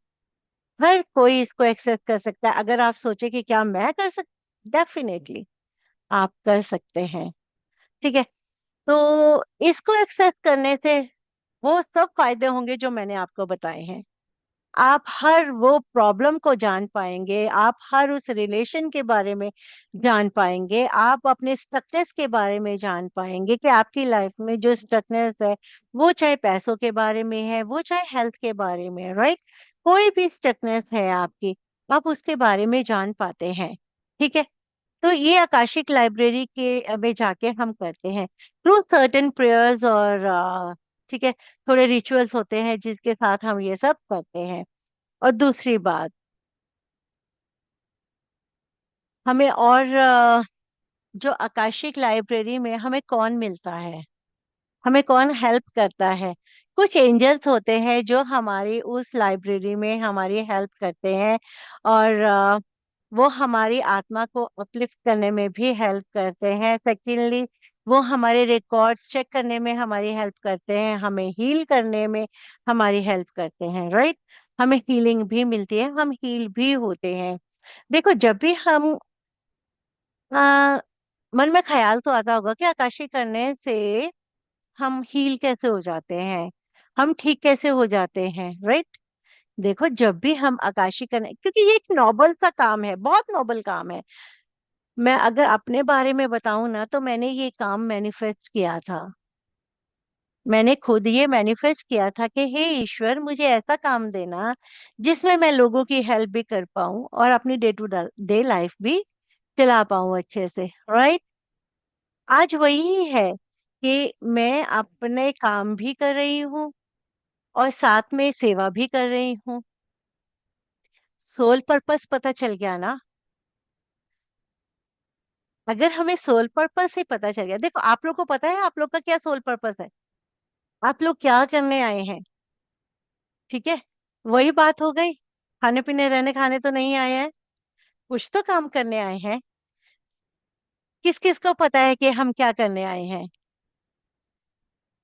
हर कोई इसको एक्सेस कर सकता है। अगर आप सोचे कि क्या मैं कर सक, डेफिनेटली आप कर सकते हैं। ठीक है। तो इसको एक्सेस करने से वो सब फायदे होंगे जो मैंने आपको बताए हैं। आप हर वो प्रॉब्लम को जान पाएंगे, आप हर उस रिलेशन के बारे में जान पाएंगे, आप अपने स्टकनेस के बारे में जान पाएंगे कि आपकी लाइफ में जो स्टकनेस है वो चाहे पैसों के बारे में है, वो चाहे हेल्थ के बारे में है। राइट। कोई भी स्टकनेस है आपकी, आप उसके बारे में जान पाते हैं। ठीक है। तो ये आकाशिक लाइब्रेरी के में जाके हम करते हैं थ्रू सर्टेन प्रेयर्स और ठीक है, थोड़े रिचुअल्स होते हैं जिसके साथ हम ये सब करते हैं। और दूसरी बात, हमें और जो आकाशिक लाइब्रेरी में हमें कौन मिलता है, हमें कौन हेल्प करता है। कुछ एंजल्स होते हैं जो हमारी उस लाइब्रेरी में हमारी हेल्प करते हैं। और वो हमारी आत्मा को अपलिफ्ट करने में भी हेल्प करते हैं। सेकेंडली, वो हमारे रिकॉर्ड्स चेक करने में हमारी हेल्प करते हैं, हमें हील करने में हमारी हेल्प करते हैं। राइट। हमें हीलिंग भी मिलती है, हम हील भी होते हैं। देखो, जब भी हम आ, मन में ख्याल तो आता होगा कि आकाशी करने से हम हील कैसे हो जाते हैं, हम ठीक कैसे हो जाते हैं। राइट। देखो, जब भी हम आकाशी करने, क्योंकि ये एक नोबल सा काम है, बहुत नोबल काम है। मैं अगर अपने बारे में बताऊं ना, तो मैंने ये काम मैनिफेस्ट किया था। मैंने खुद ये मैनिफेस्ट किया था कि हे ईश्वर, मुझे ऐसा काम देना जिसमें मैं लोगों की हेल्प भी कर पाऊं और अपनी डे टू डे लाइफ भी चला पाऊं अच्छे से। राइट। आज वही है कि मैं अपने काम भी कर रही हूँ और साथ में सेवा भी कर रही हूँ। सोल पर्पस पता चल गया ना। अगर हमें सोल पर्पस ही पता चल गया, देखो आप लोग को पता है आप लोग का क्या सोल पर्पस है, आप लोग क्या करने आए हैं। ठीक है। वही बात हो गई। खाने पीने रहने खाने तो नहीं आए हैं, कुछ तो काम करने आए हैं। किस किस को पता है कि हम क्या करने आए हैं?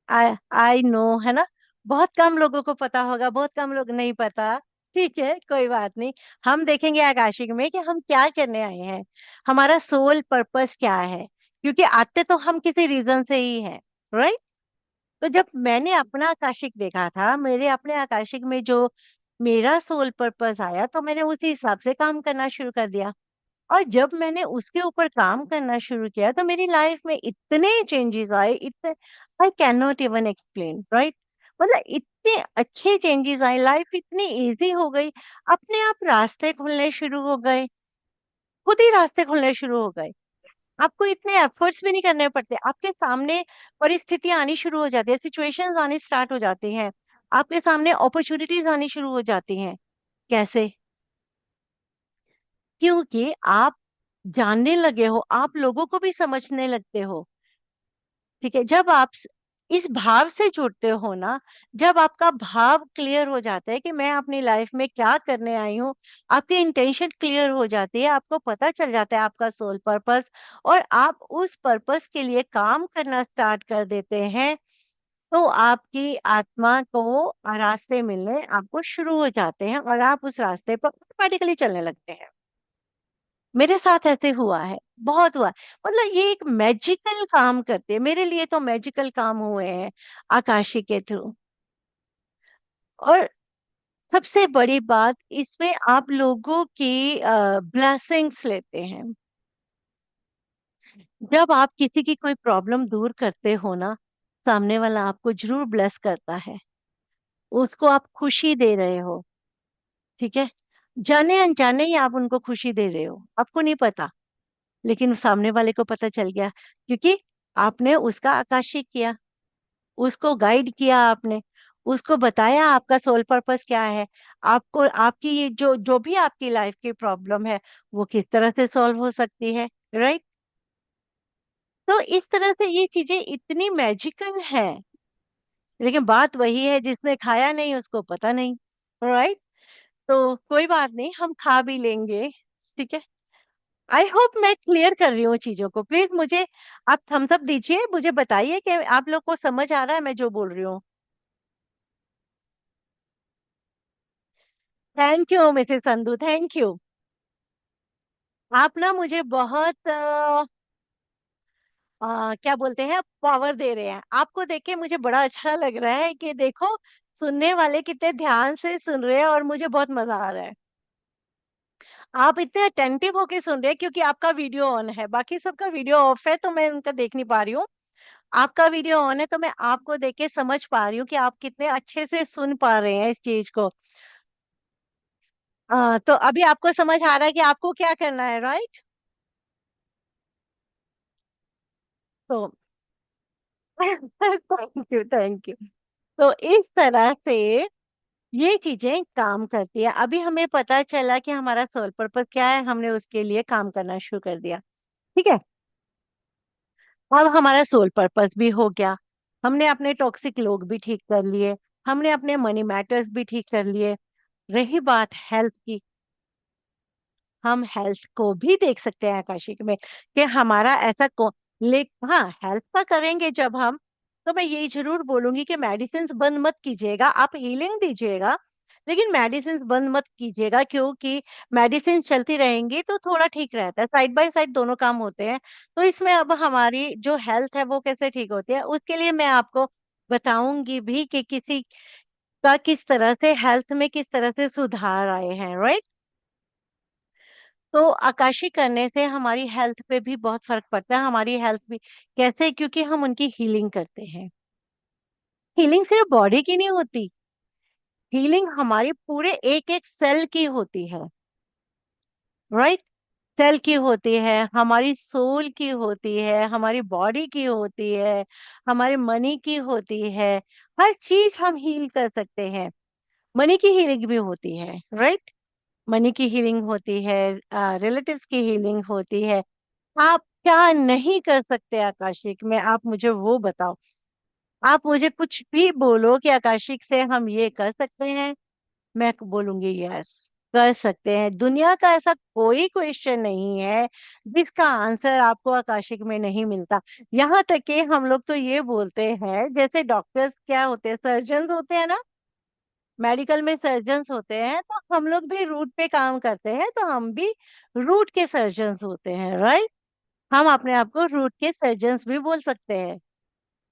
आई आई नो, है ना। बहुत कम लोगों को पता होगा, बहुत कम लोग नहीं पता। ठीक है, कोई बात नहीं। हम देखेंगे आकाशिक में कि हम क्या करने आए हैं, हमारा सोल पर्पस क्या है, क्योंकि आते तो हम किसी रीजन से ही हैं। राइट। तो जब मैंने अपना आकाशिक देखा था, मेरे अपने आकाशिक में जो मेरा सोल पर्पस आया, तो मैंने उसी हिसाब से काम करना शुरू कर दिया। और जब मैंने उसके ऊपर काम करना शुरू किया, तो मेरी लाइफ में इतने चेंजेस आए, इतने I can not even explain. Right. मतलब इतने अच्छे चेंजेस आए, लाइफ इतनी इजी हो गई। अपने आप रास्ते खुलने शुरू हो गए, खुद ही रास्ते खुलने शुरू हो गए। आपको इतने एफर्ट्स भी नहीं करने पड़ते, आपके सामने परिस्थितियां आनी शुरू हो जाती है, सिचुएशंस आनी स्टार्ट हो जाती हैं, आपके सामने अपॉर्चुनिटीज आनी शुरू हो जाती हैं। कैसे? क्योंकि आप जानने लगे हो, आप लोगों को भी समझने लगते हो। ठीक है। जब आप इस भाव से जुड़ते हो ना, जब आपका भाव क्लियर हो जाता है कि मैं अपनी लाइफ में क्या करने आई हूँ, आपकी इंटेंशन क्लियर हो जाती है, आपको पता चल जाता है आपका सोल पर्पस, और आप उस पर्पस के लिए काम करना स्टार्ट कर देते हैं, तो आपकी आत्मा को रास्ते मिलने आपको शुरू हो जाते हैं और आप उस रास्ते पर ऑटोमेटिकली चलने लगते हैं। मेरे साथ ऐसे हुआ है, बहुत हुआ है। मतलब ये एक मैजिकल काम करते हैं, मेरे लिए तो मैजिकल काम हुए हैं आकाशी के थ्रू। और सबसे बड़ी बात इसमें आप लोगों की ब्लेसिंग्स लेते हैं। जब आप किसी की कोई प्रॉब्लम दूर करते हो ना, सामने वाला आपको जरूर ब्लेस करता है, उसको आप खुशी दे रहे हो। ठीक है। जाने अनजाने ही आप उनको खुशी दे रहे हो, आपको नहीं पता, लेकिन सामने वाले को पता चल गया, क्योंकि आपने उसका आकाशित किया, उसको गाइड किया आपने, उसको बताया आपका सोल पर्पस क्या है, आपको आपकी ये जो जो भी आपकी लाइफ की प्रॉब्लम है, वो किस तरह से सॉल्व हो सकती है। राइट। तो इस तरह से ये चीजें इतनी मैजिकल है, लेकिन बात वही है, जिसने खाया नहीं उसको पता नहीं। राइट। तो कोई बात नहीं, हम खा भी लेंगे। ठीक है। आई होप मैं क्लियर कर रही हूँ चीजों को। प्लीज मुझे आप थम्स अप दीजिए, मुझे बताइए कि आप लोग को समझ आ रहा है मैं जो बोल रही हूँ। Thank you Mrs Sandhu, thank you. आप ना मुझे बहुत क्या बोलते हैं, पावर दे रहे हैं। आपको देख के मुझे बड़ा अच्छा लग रहा है कि देखो, सुनने वाले कितने ध्यान से सुन रहे हैं और मुझे बहुत मजा आ रहा है। आप इतने अटेंटिव होके सुन रहे हैं क्योंकि आपका वीडियो ऑन है, बाकी सबका वीडियो ऑफ है तो मैं उनका देख नहीं पा रही हूँ। आपका वीडियो ऑन है तो मैं आपको देख के समझ पा रही हूँ कि आप कितने अच्छे से सुन पा रहे हैं इस चीज को। तो अभी आपको समझ आ रहा है कि आपको क्या करना है। राइट। तो थैंक यू, थैंक यू। तो इस तरह से ये चीजें काम करती है। अभी हमें पता चला कि हमारा सोल पर्पस क्या है, हमने उसके लिए काम करना शुरू कर दिया। ठीक है। अब हमारा सोल पर्पस भी हो गया, हमने अपने टॉक्सिक लोग भी ठीक कर लिए, हमने अपने मनी मैटर्स भी ठीक कर लिए। रही बात हेल्थ की, हम हेल्थ को भी देख सकते हैं आकाशिक में कि हमारा ऐसा ले। हाँ, हेल्थ का करेंगे जब हम, तो मैं यही जरूर बोलूंगी कि मेडिसिन बंद मत कीजिएगा, आप हीलिंग दीजिएगा, लेकिन मेडिसिन बंद मत कीजिएगा, क्योंकि मेडिसिन चलती रहेंगी तो थोड़ा ठीक रहता है, साइड बाय साइड दोनों काम होते हैं। तो इसमें अब हमारी जो हेल्थ है वो कैसे ठीक होती है, उसके लिए मैं आपको बताऊंगी भी कि किसी का किस तरह से हेल्थ में किस तरह से सुधार आए हैं। राइट। तो आकाशी करने से हमारी हेल्थ पे भी बहुत फर्क पड़ता है, हमारी हेल्थ भी। कैसे? क्योंकि हम उनकी हीलिंग करते हैं। हीलिंग सिर्फ बॉडी की नहीं होती, हीलिंग हमारी पूरे एक एक सेल की होती है। राइट? सेल की होती है, हमारी सोल की होती है, हमारी बॉडी की होती है, हमारे मनी की होती है। हर चीज हम हील कर सकते हैं। मनी की हीलिंग भी होती है। राइट? मनी की हीलिंग होती है, रिलेटिव्स की हीलिंग होती है। आप क्या नहीं कर सकते आकाशिक में, आप मुझे वो बताओ। आप मुझे कुछ भी बोलो कि आकाशिक से हम ये कर सकते हैं, मैं बोलूंगी यस, कर सकते हैं। दुनिया का ऐसा कोई क्वेश्चन नहीं है जिसका आंसर आपको आकाशिक में नहीं मिलता। यहाँ तक कि हम लोग तो ये बोलते हैं, जैसे डॉक्टर्स क्या होते हैं, सर्जन होते हैं ना, मेडिकल में सर्जन्स होते हैं, तो हम लोग भी रूट पे काम करते हैं, तो हम भी रूट के सर्जन्स होते हैं। राइट? हम अपने आप को रूट के सर्जन्स भी बोल सकते हैं।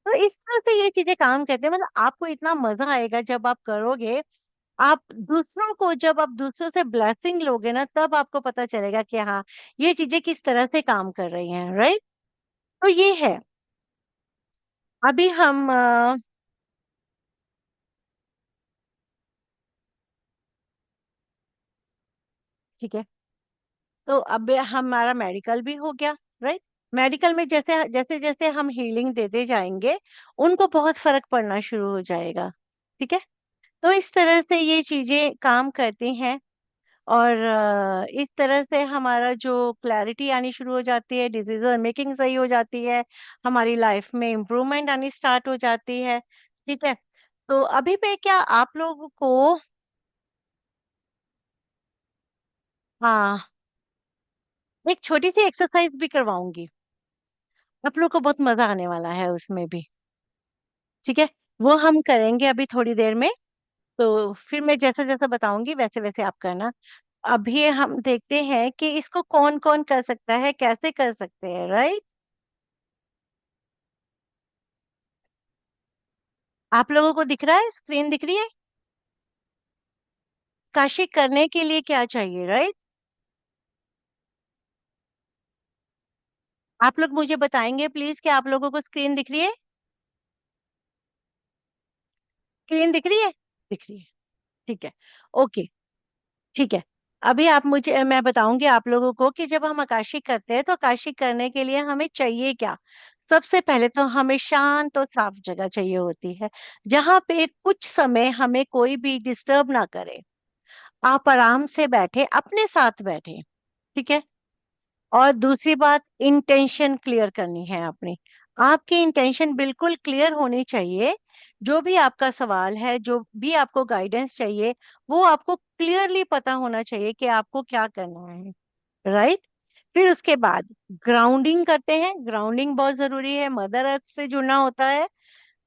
तो इस तरह से ये चीजें काम करते हैं। मतलब आपको इतना मजा आएगा जब आप करोगे। आप दूसरों को, जब आप दूसरों से ब्लेसिंग लोगे ना, तब आपको पता चलेगा कि हाँ, ये चीजें किस तरह से काम कर रही हैं। राइट? तो ये है। अभी हम ठीक है। तो अब हमारा मेडिकल भी हो गया। राइट? मेडिकल में जैसे जैसे जैसे हम हीलिंग देते जाएंगे, उनको बहुत फर्क पड़ना शुरू हो जाएगा। ठीक है? तो इस तरह से ये चीजें काम करती हैं। और इस तरह से हमारा जो क्लैरिटी आनी शुरू हो जाती है, डिसीजन मेकिंग सही हो जाती है, हमारी लाइफ में इम्प्रूवमेंट आनी स्टार्ट हो जाती है। ठीक है? तो अभी पे क्या आप लोगों को, हाँ, एक छोटी सी एक्सरसाइज भी करवाऊंगी। आप लोग को बहुत मजा आने वाला है उसमें भी। ठीक है? वो हम करेंगे अभी थोड़ी देर में। तो फिर मैं जैसा जैसा बताऊंगी वैसे वैसे आप करना। अभी हम देखते हैं कि इसको कौन कौन कर सकता है, कैसे कर सकते हैं। राइट? आप लोगों को दिख रहा है, स्क्रीन दिख रही है? काशी करने के लिए क्या चाहिए? राइट? आप लोग मुझे बताएंगे प्लीज कि आप लोगों को स्क्रीन दिख रही है? स्क्रीन दिख रही है? दिख रही है। ठीक है। ओके। ठीक है। अभी आप मुझे, मैं बताऊंगी आप लोगों को कि जब हम आकाशिक करते हैं तो आकाशिक करने के लिए हमें चाहिए क्या। सबसे पहले तो हमें शांत और साफ जगह चाहिए होती है, जहां पे कुछ समय हमें कोई भी डिस्टर्ब ना करे। आप आराम से बैठे, अपने साथ बैठे। ठीक है? और दूसरी बात, इंटेंशन क्लियर करनी है अपनी। आपकी इंटेंशन बिल्कुल क्लियर होनी चाहिए। जो भी आपका सवाल है, जो भी आपको गाइडेंस चाहिए, वो आपको क्लियरली पता होना चाहिए कि आपको क्या करना है। राइट? फिर उसके बाद ग्राउंडिंग करते हैं। ग्राउंडिंग बहुत जरूरी है, मदर अर्थ से जुड़ना होता है।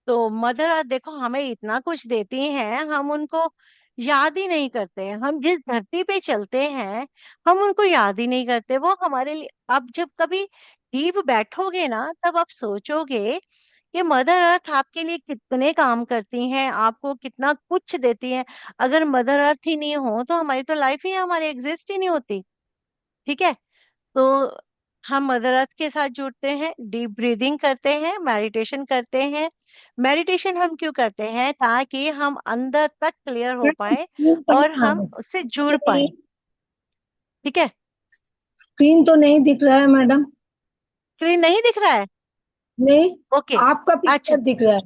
तो मदर अर्थ देखो हमें इतना कुछ देती हैं, हम उनको याद ही नहीं करते हैं। हम जिस धरती पे चलते हैं, हम उनको याद ही नहीं करते। वो हमारे लिए, अब जब कभी डीप बैठोगे ना, तब आप सोचोगे कि मदर अर्थ आपके लिए कितने काम करती हैं, आपको कितना कुछ देती हैं। अगर मदर अर्थ ही नहीं हो तो हमारी तो लाइफ ही, हमारी एग्जिस्ट ही नहीं होती। ठीक है? तो हम मदर अर्थ के साथ जुड़ते हैं, डीप ब्रीदिंग करते हैं, मेडिटेशन करते हैं। मेडिटेशन हम क्यों करते हैं? ताकि हम अंदर तक क्लियर हो मैडम पाए स्क्रीन और कहाँ हम है? उससे जुड़ नहीं, पाए। ठीक है? स्क्रीन तो नहीं दिख रहा है मैडम। स्क्रीन नहीं दिख रहा है? नहीं, ओके। आपका अच्छा, पिक्चर दिख रहा है।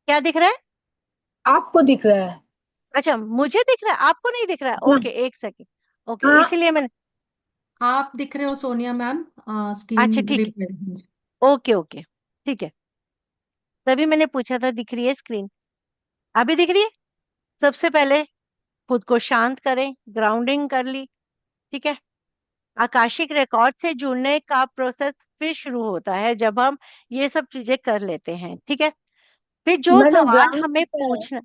क्या दिख रहा है? आपको दिख रहा है। अच्छा, मुझे दिख रहा है, आपको नहीं दिख रहा है? हाँ। ओके, एक सेकेंड। ओके, हाँ, इसीलिए मैंने, आप दिख रहे हो सोनिया मैम। अच्छा स्क्रीन ठीक रिप्लेस। है, ओके ओके, ठीक है। तभी मैंने पूछा था दिख रही है स्क्रीन? अभी दिख रही है? सबसे पहले खुद को शांत करें, ग्राउंडिंग कर ली। ठीक है? आकाशिक रिकॉर्ड से जुड़ने का प्रोसेस फिर शुरू होता है जब हम ये सब चीजें कर लेते हैं। ठीक है? फिर जो मैडम सवाल हमें ग्राउंडिंग क्या है? पूछना,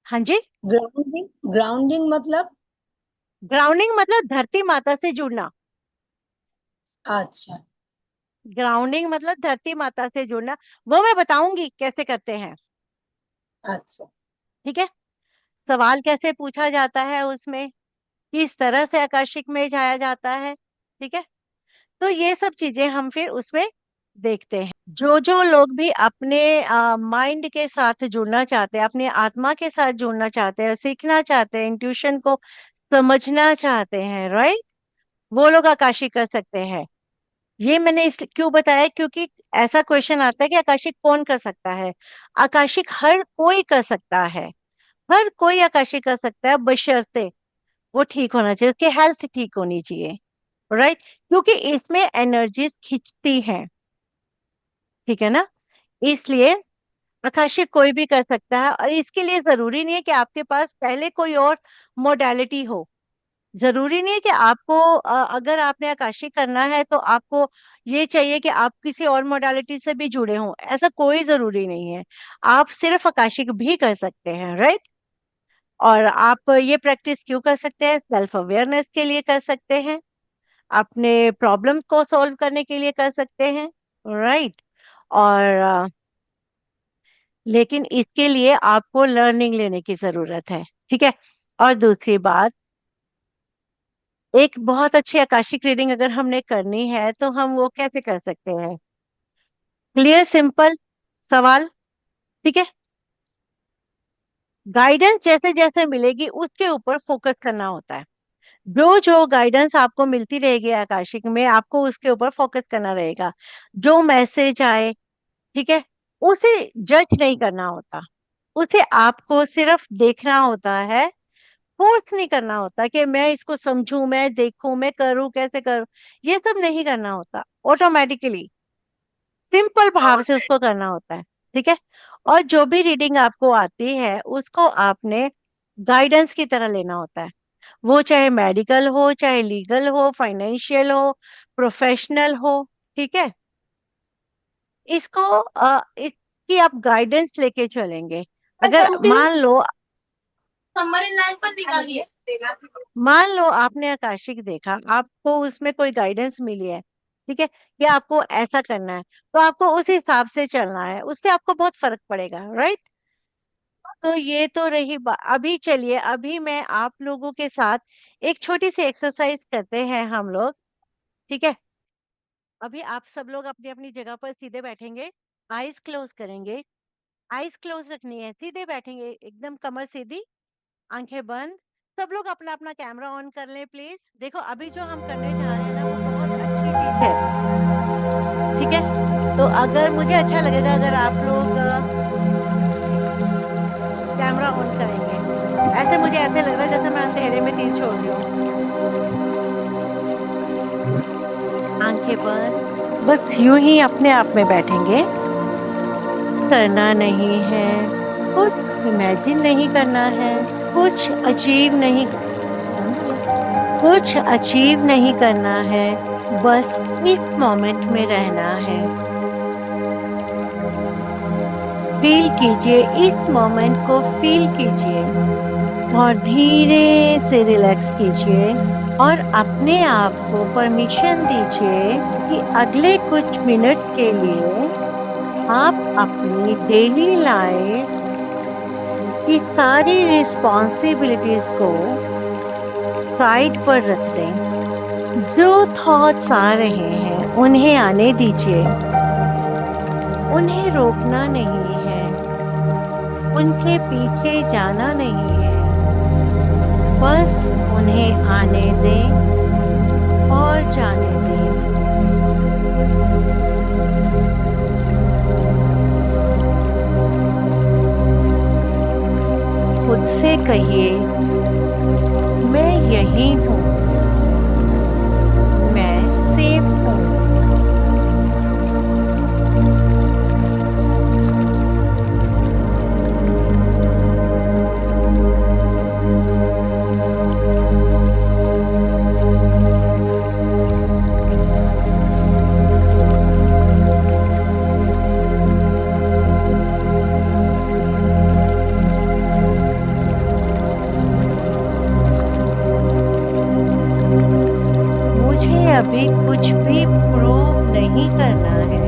हाँ जी। ग्राउंडिंग ग्राउंडिंग मतलब? ग्राउंडिंग मतलब धरती माता से जुड़ना। अच्छा। ग्राउंडिंग मतलब धरती माता से जुड़ना। वो मैं बताऊंगी कैसे करते हैं। अच्छा। ठीक है? सवाल कैसे पूछा जाता है उसमें, किस तरह से आकाशिक में जाया जाता है, ठीक है। तो ये सब चीजें हम फिर उसमें देखते हैं। जो जो लोग भी अपने माइंड के साथ जुड़ना चाहते हैं, अपनी आत्मा के साथ जुड़ना चाहते हैं, सीखना चाहते हैं, इंट्यूशन को समझना चाहते हैं, राइट, वो लोग आकाशिक कर सकते हैं। ये मैंने इस क्यों बताया, क्योंकि ऐसा क्वेश्चन आता है कि आकाशिक कौन कर सकता है। आकाशिक हर कोई कर सकता है, हर कोई आकाशिक कर सकता है, बशर्ते वो ठीक होना चाहिए, उसकी हेल्थ ठीक होनी चाहिए, राइट, क्योंकि इसमें एनर्जीज खिंचती हैं, ठीक है ना। इसलिए आकाशिक कोई भी कर सकता है, और इसके लिए जरूरी नहीं है कि आपके पास पहले कोई और मोडालिटी हो। जरूरी नहीं है कि आपको अगर आपने आकाशिक करना है तो आपको ये चाहिए कि आप किसी और मोडालिटी से भी जुड़े हों, ऐसा कोई जरूरी नहीं है। आप सिर्फ आकाशिक भी कर सकते हैं, राइट। और आप ये प्रैक्टिस क्यों कर सकते हैं, सेल्फ अवेयरनेस के लिए कर सकते हैं, अपने प्रॉब्लम को सॉल्व करने के लिए कर सकते हैं, राइट। और लेकिन इसके लिए आपको लर्निंग लेने की जरूरत है, ठीक है। और दूसरी बात, एक बहुत अच्छी आकाशिक रीडिंग अगर हमने करनी है तो हम वो कैसे कर सकते हैं। क्लियर सिंपल सवाल, ठीक है। गाइडेंस जैसे जैसे मिलेगी उसके ऊपर फोकस करना होता है। जो जो गाइडेंस आपको मिलती रहेगी आकाशिक में, आपको उसके ऊपर फोकस करना रहेगा। जो मैसेज आए, ठीक है, उसे जज नहीं करना होता, उसे आपको सिर्फ देखना होता है। फोर्स नहीं करना होता कि मैं इसको समझूं, मैं देखूं, मैं करूं, कैसे करूं, ये सब नहीं करना होता। ऑटोमेटिकली सिंपल भाव से उसको करना होता है, ठीक है। और जो भी रीडिंग आपको आती है उसको आपने गाइडेंस की तरह लेना होता है। वो चाहे मेडिकल हो, चाहे लीगल हो, फाइनेंशियल हो, प्रोफेशनल हो, ठीक है। इसको इसकी आप गाइडेंस लेके चलेंगे। अगर मान लो आपने आकाशिक देखा, आपको उसमें कोई गाइडेंस मिली है, ठीक है, कि आपको ऐसा करना है, तो आपको उस हिसाब से चलना है, उससे आपको बहुत फर्क पड़ेगा, राइट। तो ये तो रही बात। अभी चलिए, अभी मैं आप लोगों के साथ एक छोटी सी एक्सरसाइज करते हैं हम लोग, ठीक है। अभी आप सब लोग अपनी अपनी जगह पर सीधे बैठेंगे, आईज क्लोज करेंगे, आईज क्लोज रखनी है, सीधे बैठेंगे, एकदम कमर सीधी, आंखें बंद। सब लोग अपना अपना कैमरा ऑन कर लें प्लीज। देखो, अभी जो हम करने जा रहे हैं ना, वो बहुत अच्छी चीज है, ठीक है। तो अगर मुझे अच्छा लगेगा अगर आप लोग कैमरा ऑन करेंगे। ऐसे मुझे ऐसे लग रहा है जैसे मैं अंधेरे में तीर छोड़ रही हूँ। आंखें बंद, बस यूं ही अपने आप में बैठेंगे, करना नहीं है, कुछ इमेजिन नहीं करना है, कुछ अचीव नहीं, कुछ अचीव नहीं करना है, बस इस मोमेंट में रहना है। फील कीजिए, इस मोमेंट को फील कीजिए, और धीरे से रिलैक्स कीजिए, और अपने आप को परमिशन दीजिए कि अगले कुछ मिनट के लिए आप अपनी डेली लाइफ की सारी रिस्पॉन्सिबिलिटीज को साइड पर रख दें। जो थॉट्स आ रहे हैं उन्हें आने दीजिए, उन्हें रोकना नहीं है, उनके पीछे जाना नहीं है, बस उन्हें आने दें और जाने दें। खुद से कहिए, मैं यही हूँ, मैं सेफ हूँ। मुझे अभी कुछ भी प्रूव नहीं करना है।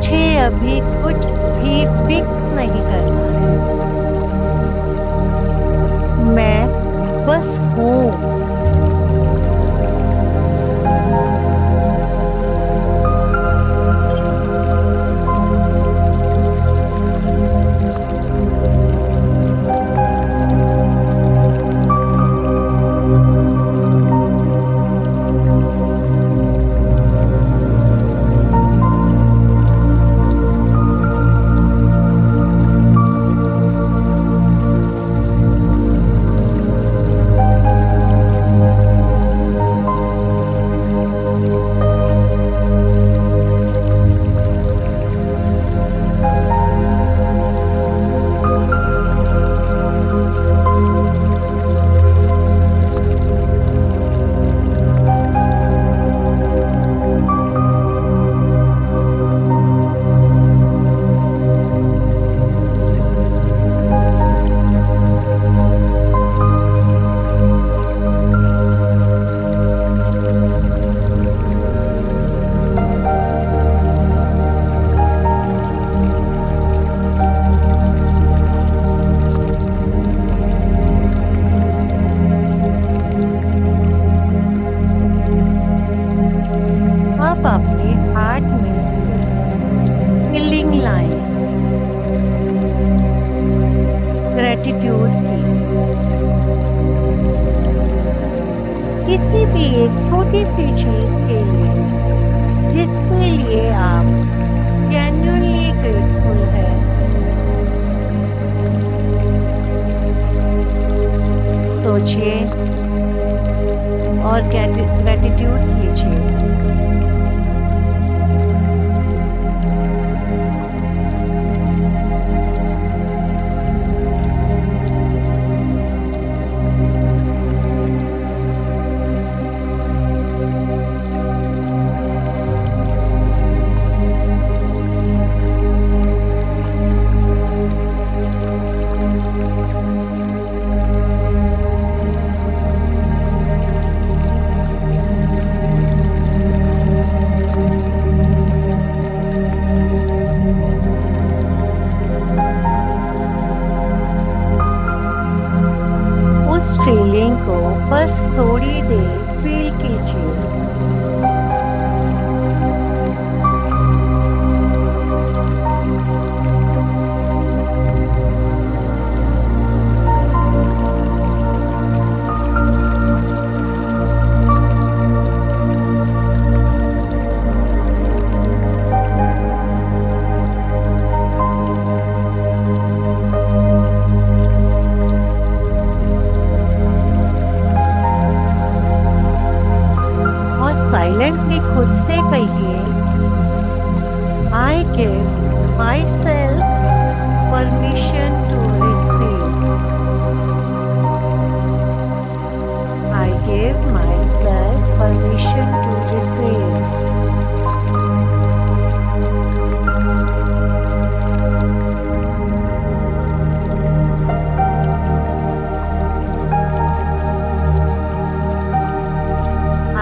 मुझे अभी कुछ भी फिक्स नहीं करना है। मैं बस हूँ। आप अपने हार्ट में फीलिंग लाएं, ग्रेटिट्यूड की। किसी भी एक छोटी सी चीज के लिए जिसके लिए आप जेन्युइनली ग्रेटफुल है। सोचिए और ग्रेटिट्यूड कीजिए। उस फीलिंग को बस थोड़ी देर फील कीजिए। और साइलेंटली खुद से कहिए, I give myself permission to receive. I give myself permission to receive.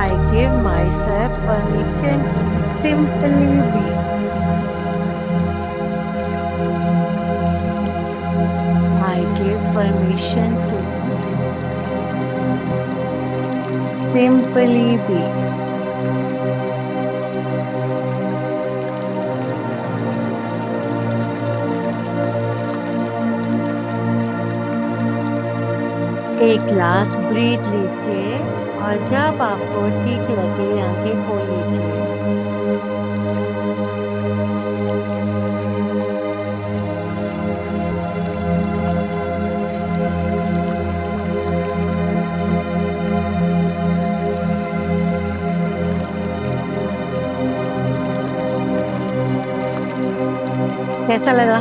I give myself permission to simply be. I give permission to simply be. एक लास्ट ब्रीथ लीजिए और जब आपको ठीक लगे आंखें खोल लीजिए। कैसा लगा?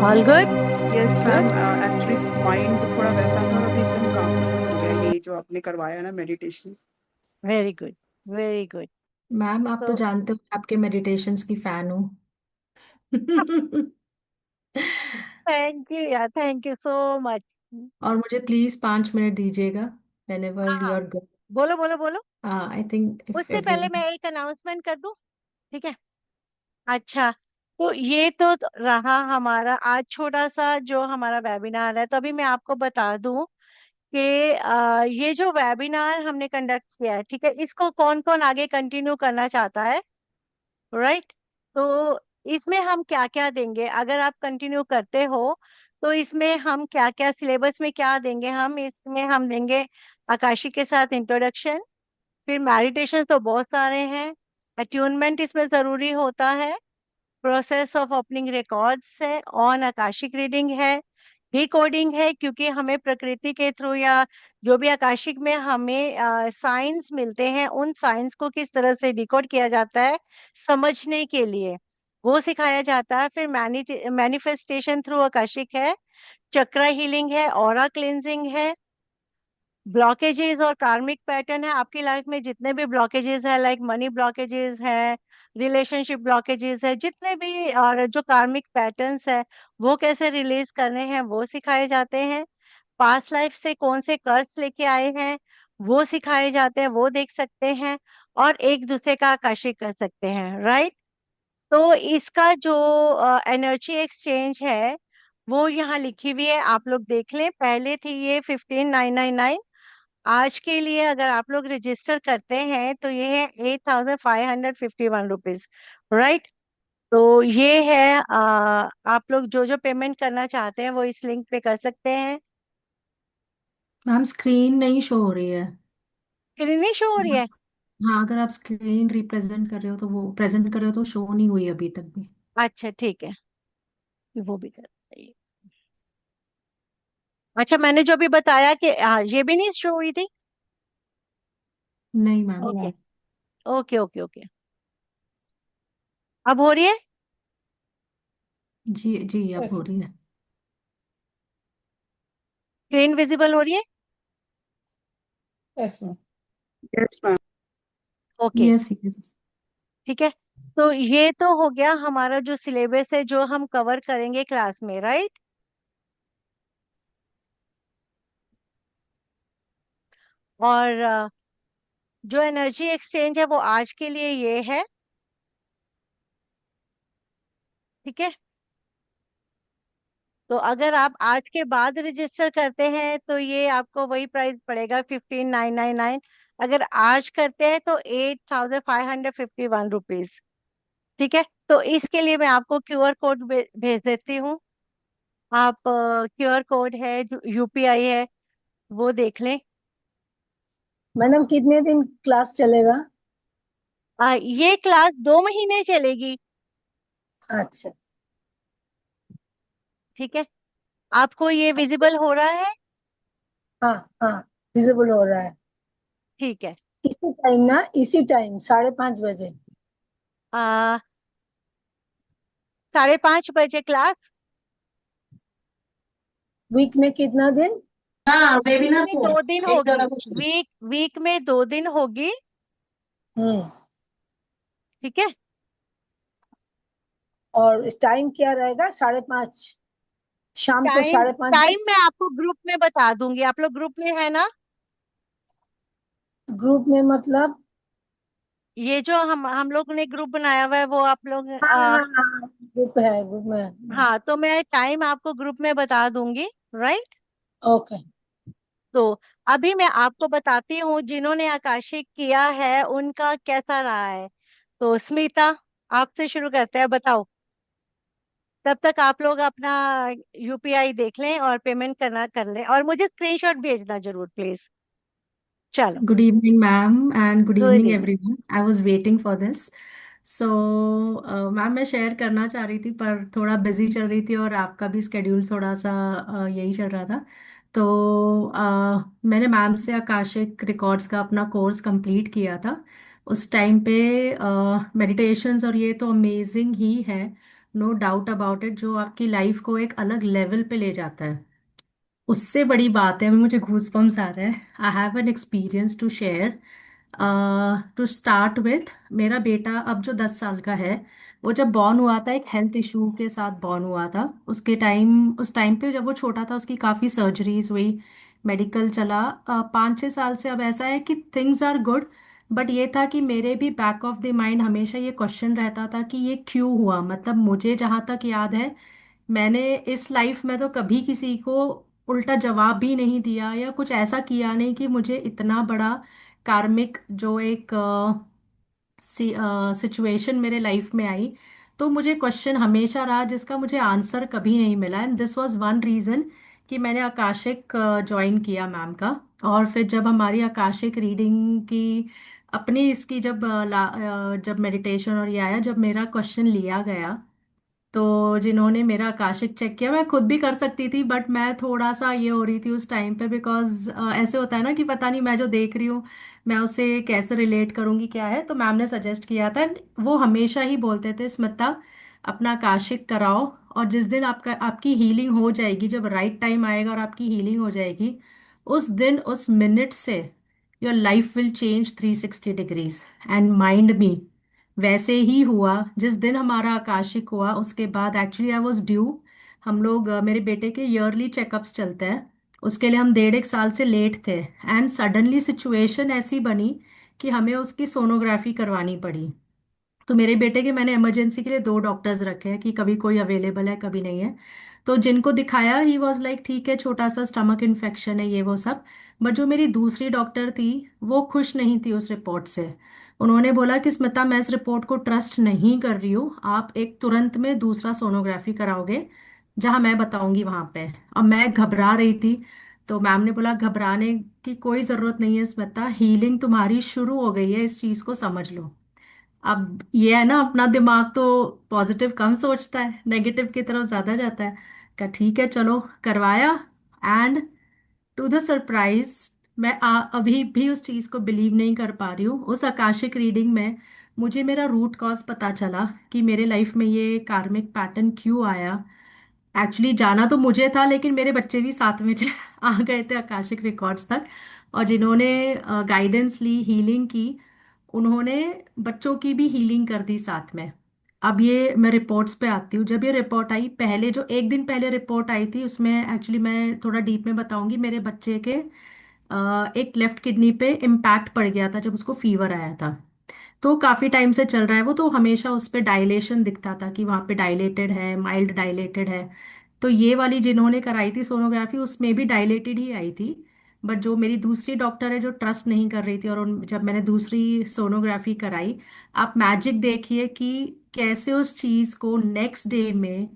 All good? Yes ma'am, good. Actually mind थोड़ा वैसा था, अभी एकदम काम हो गया ये जो आपने करवाया ना meditation. Very good, very good. Ma'am आप तो तो जानते हो मैं आपके मेडिटेशंस की फैन हूँ। थैंक यू यार, थैंक यू सो मच। और मुझे प्लीज 5 मिनट दीजिएगा whenever हाँ, you're good. बोलो बोलो बोलो। I think if उससे पहले everyone. मैं एक अनाउंसमेंट कर दूं, ठीक है? अच्छा, तो ये तो रहा हमारा आज छोटा सा जो हमारा वेबिनार है। तो अभी मैं आपको बता दूं कि ये जो वेबिनार हमने कंडक्ट किया है, ठीक है, इसको कौन कौन आगे कंटिन्यू करना चाहता है, राइट? तो इसमें हम क्या क्या देंगे अगर आप कंटिन्यू करते हो, तो इसमें हम क्या क्या सिलेबस में क्या देंगे, हम इसमें हम देंगे आकाशी के साथ इंट्रोडक्शन, फिर मेडिटेशन तो बहुत सारे हैं, अट्यूनमेंट इसमें जरूरी होता है, प्रोसेस ऑफ ओपनिंग रिकॉर्ड्स है, ऑन आकाशिक रीडिंग है, डिकोडिंग है, क्योंकि हमें प्रकृति के थ्रू या जो भी आकाशिक में हमें साइंस मिलते हैं, उन साइंस को किस तरह से डिकोड किया जाता है समझने के लिए वो सिखाया जाता है। फिर मैनिफेस्टेशन थ्रू आकाशिक है, चक्रा हीलिंग है, ऑरा क्लिनजिंग है, ब्लॉकेजेस और कार्मिक पैटर्न है। आपकी लाइफ में जितने भी ब्लॉकेजेस है, लाइक मनी ब्लॉकेजेस है, रिलेशनशिप ब्लॉकेजेस है, जितने भी और जो कार्मिक पैटर्न्स है वो कैसे रिलीज करने हैं वो सिखाए जाते हैं। पास्ट लाइफ से कौन से कर्स लेके आए हैं वो सिखाए जाते हैं, वो देख सकते हैं, और एक दूसरे का आकर्षित कर सकते हैं, राइट? तो इसका जो एनर्जी एक्सचेंज है वो यहाँ लिखी हुई है, आप लोग देख लें। पहले थी ये 15,999, आज के लिए अगर आप लोग रजिस्टर करते हैं तो ये है 8,551 रुपीज, राइट? तो ये है आप लोग जो जो पेमेंट करना चाहते हैं वो इस लिंक पे कर सकते हैं। मैम स्क्रीन नहीं शो हो रही है। स्क्रीन नहीं शो हो रही है? हाँ, अगर आप स्क्रीन रिप्रेजेंट कर रहे हो तो वो प्रेजेंट कर रहे हो तो शो नहीं हुई अभी तक भी। अच्छा ठीक है, वो भी कर चाहिए। अच्छा, मैंने जो भी बताया कि ये भी नहीं शो हुई थी। नहीं ma'am. Okay okay okay okay, अब हो रही है? जी जी, अब हो रही है। स्क्रीन विजिबल हो रही है? Yes ma'am. Yes ma'am. Okay, yes yes. ठीक है। तो ये तो हो गया हमारा जो सिलेबस है जो हम कवर करेंगे क्लास में, राइट? और जो एनर्जी एक्सचेंज है वो आज के लिए ये है, ठीक है। तो अगर आप आज के बाद रजिस्टर करते हैं तो ये आपको वही प्राइस पड़ेगा, 15,999। अगर आज करते हैं तो 8,551 रुपीज, ठीक है। तो इसके लिए मैं आपको क्यूआर कोड भेज देती हूँ। आप क्यूआर कोड है जो यूपीआई है वो देख लें। मैडम कितने दिन क्लास चलेगा? ये क्लास 2 महीने चलेगी, अच्छा। ठीक है। आपको ये विजिबल हो रहा है? हाँ हाँ, विजिबल हो रहा है। ठीक है। इसी टाइम ना, इसी टाइम 5:30 बजे? आ, 5:30 बजे क्लास। वीक में कितना दिन? हाँ, वीक वेबिनार में को 2 दिन एक होगी। जगह कुछ। वीक में 2 दिन होगी, हम्म। ठीक है। और टाइम क्या रहेगा? 5:30, शाम को टाइम 5:30 बजे? टाइम मैं आपको ग्रुप में बता दूंगी, आप लोग ग्रुप में है ना? ग्रुप में मतलब? ये जो हम लोग ने ग्रुप बनाया हुआ है वो आप लोग हाँ हाँ हाँ, ग्रुप है, ग्रुप में। हाँ, तो मैं टाइम आपको ग्रुप में बता दूंगी, राइट? ओके। तो अभी मैं आपको बताती हूँ जिन्होंने आकाशिक किया है उनका कैसा रहा है। तो स्मिता, आपसे शुरू करते हैं, बताओ। तब तक आप लोग अपना यूपीआई देख लें और पेमेंट करना कर लें, और मुझे स्क्रीनशॉट भेजना जरूर प्लीज। चलो। Good evening ma'am and good good evening evening. Everyone, I was waiting for this. So ma'am, मैं शेयर करना चाह रही थी पर थोड़ा बिजी चल रही थी और आपका भी स्केड्यूल थोड़ा सा यही चल रहा था। तो मैंने मैम से आकाशिक रिकॉर्ड्स का अपना कोर्स कंप्लीट किया था। उस टाइम पे मेडिटेशंस और ये तो अमेजिंग ही है, नो डाउट अबाउट इट, जो आपकी लाइफ को एक अलग लेवल पे ले जाता है। उससे बड़ी बात है, अभी मुझे गूज बम्स आ रहा है। I have an experience to share. To start with, मेरा बेटा अब जो 10 साल का है, वो जब बॉर्न हुआ था एक हेल्थ इशू के साथ बॉर्न हुआ था। उस टाइम पे जब वो छोटा था उसकी काफ़ी सर्जरीज हुई, मेडिकल चला। 5-6 साल से अब ऐसा है कि थिंग्स आर गुड, बट ये था कि मेरे भी बैक ऑफ द माइंड हमेशा ये क्वेश्चन रहता था कि ये क्यों हुआ। मतलब मुझे जहाँ तक याद है, मैंने इस लाइफ में तो कभी किसी को उल्टा जवाब भी नहीं दिया या कुछ ऐसा किया नहीं कि मुझे इतना बड़ा कार्मिक जो एक सिचुएशन मेरे लाइफ में आई। तो मुझे क्वेश्चन हमेशा रहा जिसका मुझे आंसर कभी नहीं मिला, and this was one reason कि मैंने आकाशिक ज्वाइन किया मैम का। और फिर जब हमारी आकाशिक रीडिंग की अपनी इसकी जब मेडिटेशन और ये आया, जब मेरा क्वेश्चन लिया गया, तो जिन्होंने मेरा आकाशिक चेक किया, मैं खुद भी कर सकती थी बट मैं थोड़ा सा ये हो रही थी उस टाइम पे, बिकॉज ऐसे होता है ना कि पता नहीं मैं जो देख रही हूँ मैं उससे कैसे रिलेट करूँगी क्या है। तो मैम ने सजेस्ट किया था, वो हमेशा ही बोलते थे स्मिता अपना आकाशिक कराओ, और जिस दिन आपकी हीलिंग हो जाएगी, जब राइट टाइम आएगा और आपकी हीलिंग हो जाएगी, उस दिन उस मिनट से your life will change 360 degrees. And mind मी, वैसे ही हुआ। जिस दिन हमारा आकाशिक हुआ उसके बाद एक्चुअली आई वॉज ड्यू। हम लोग मेरे बेटे के ईयरली चेकअप्स चलते हैं, उसके लिए हम 1.5 एक साल से लेट थे। एंड सडनली सिचुएशन ऐसी बनी कि हमें उसकी सोनोग्राफी करवानी पड़ी। तो मेरे बेटे के मैंने इमरजेंसी के लिए 2 डॉक्टर्स रखे हैं कि कभी कोई अवेलेबल है कभी नहीं है। तो जिनको दिखाया ही वॉज लाइक ठीक है, छोटा सा स्टमक इन्फेक्शन है ये वो सब। बट जो मेरी दूसरी डॉक्टर थी वो खुश नहीं थी उस रिपोर्ट से। उन्होंने बोला कि स्मिता मैं इस रिपोर्ट को ट्रस्ट नहीं कर रही हूँ, आप एक तुरंत में दूसरा सोनोग्राफी कराओगे जहाँ मैं बताऊंगी वहां पे। अब मैं घबरा रही थी। तो मैम ने बोला घबराने की कोई ज़रूरत नहीं है स्मिता, हीलिंग तुम्हारी शुरू हो गई है, इस चीज़ को समझ लो। अब ये है ना, अपना दिमाग तो पॉजिटिव कम सोचता है, नेगेटिव की तरफ ज्यादा जाता है। क्या ठीक है चलो, करवाया। एंड टू द सरप्राइज, मैं अभी भी उस चीज को बिलीव नहीं कर पा रही हूँ। उस आकाशिक रीडिंग में मुझे मेरा रूट कॉज पता चला कि मेरे लाइफ में ये कार्मिक पैटर्न क्यों आया। एक्चुअली जाना तो मुझे था लेकिन मेरे बच्चे भी साथ में आ गए थे आकाशिक रिकॉर्ड्स तक। और जिन्होंने गाइडेंस ली, हीलिंग की, उन्होंने बच्चों की भी हीलिंग कर दी साथ में। अब ये मैं रिपोर्ट्स पे आती हूँ। जब ये रिपोर्ट आई, पहले जो एक दिन पहले रिपोर्ट आई थी उसमें एक्चुअली मैं थोड़ा डीप में बताऊंगी, मेरे बच्चे के एक लेफ्ट किडनी पे इम्पैक्ट पड़ गया था जब उसको फीवर आया था। तो काफी टाइम से चल रहा है वो, तो हमेशा उस पे डायलेशन दिखता था कि वहां पे डायलेटेड है, माइल्ड डायलेटेड है। तो ये वाली जिन्होंने कराई थी सोनोग्राफी उसमें भी डायलेटेड ही आई थी। बट जो मेरी दूसरी डॉक्टर है जो ट्रस्ट नहीं कर रही थी, और जब मैंने दूसरी सोनोग्राफी कराई, आप मैजिक देखिए कि कैसे उस चीज को नेक्स्ट डे में,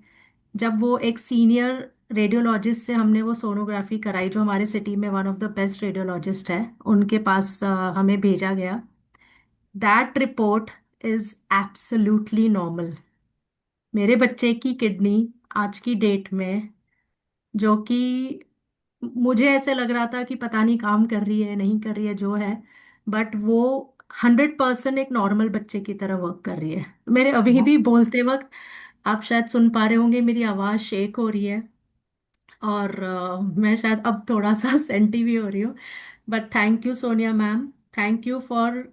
जब वो एक सीनियर रेडियोलॉजिस्ट से हमने वो सोनोग्राफी कराई, जो हमारे सिटी में one of the best radiologist है, उनके पास हमें भेजा गया। That report is absolutely normal. मेरे बच्चे की किडनी आज की डेट में, जो कि मुझे ऐसे लग रहा था कि पता नहीं काम कर रही है नहीं कर रही है जो है, बट वो 100% एक नॉर्मल बच्चे की तरह वर्क कर रही है। मेरे अभी भी बोलते वक्त आप शायद सुन पा रहे होंगे मेरी आवाज़ शेक हो रही है। और मैं शायद अब थोड़ा सा सेंटी भी हो रही हूँ। But thank you Sonia ma'am, thank you for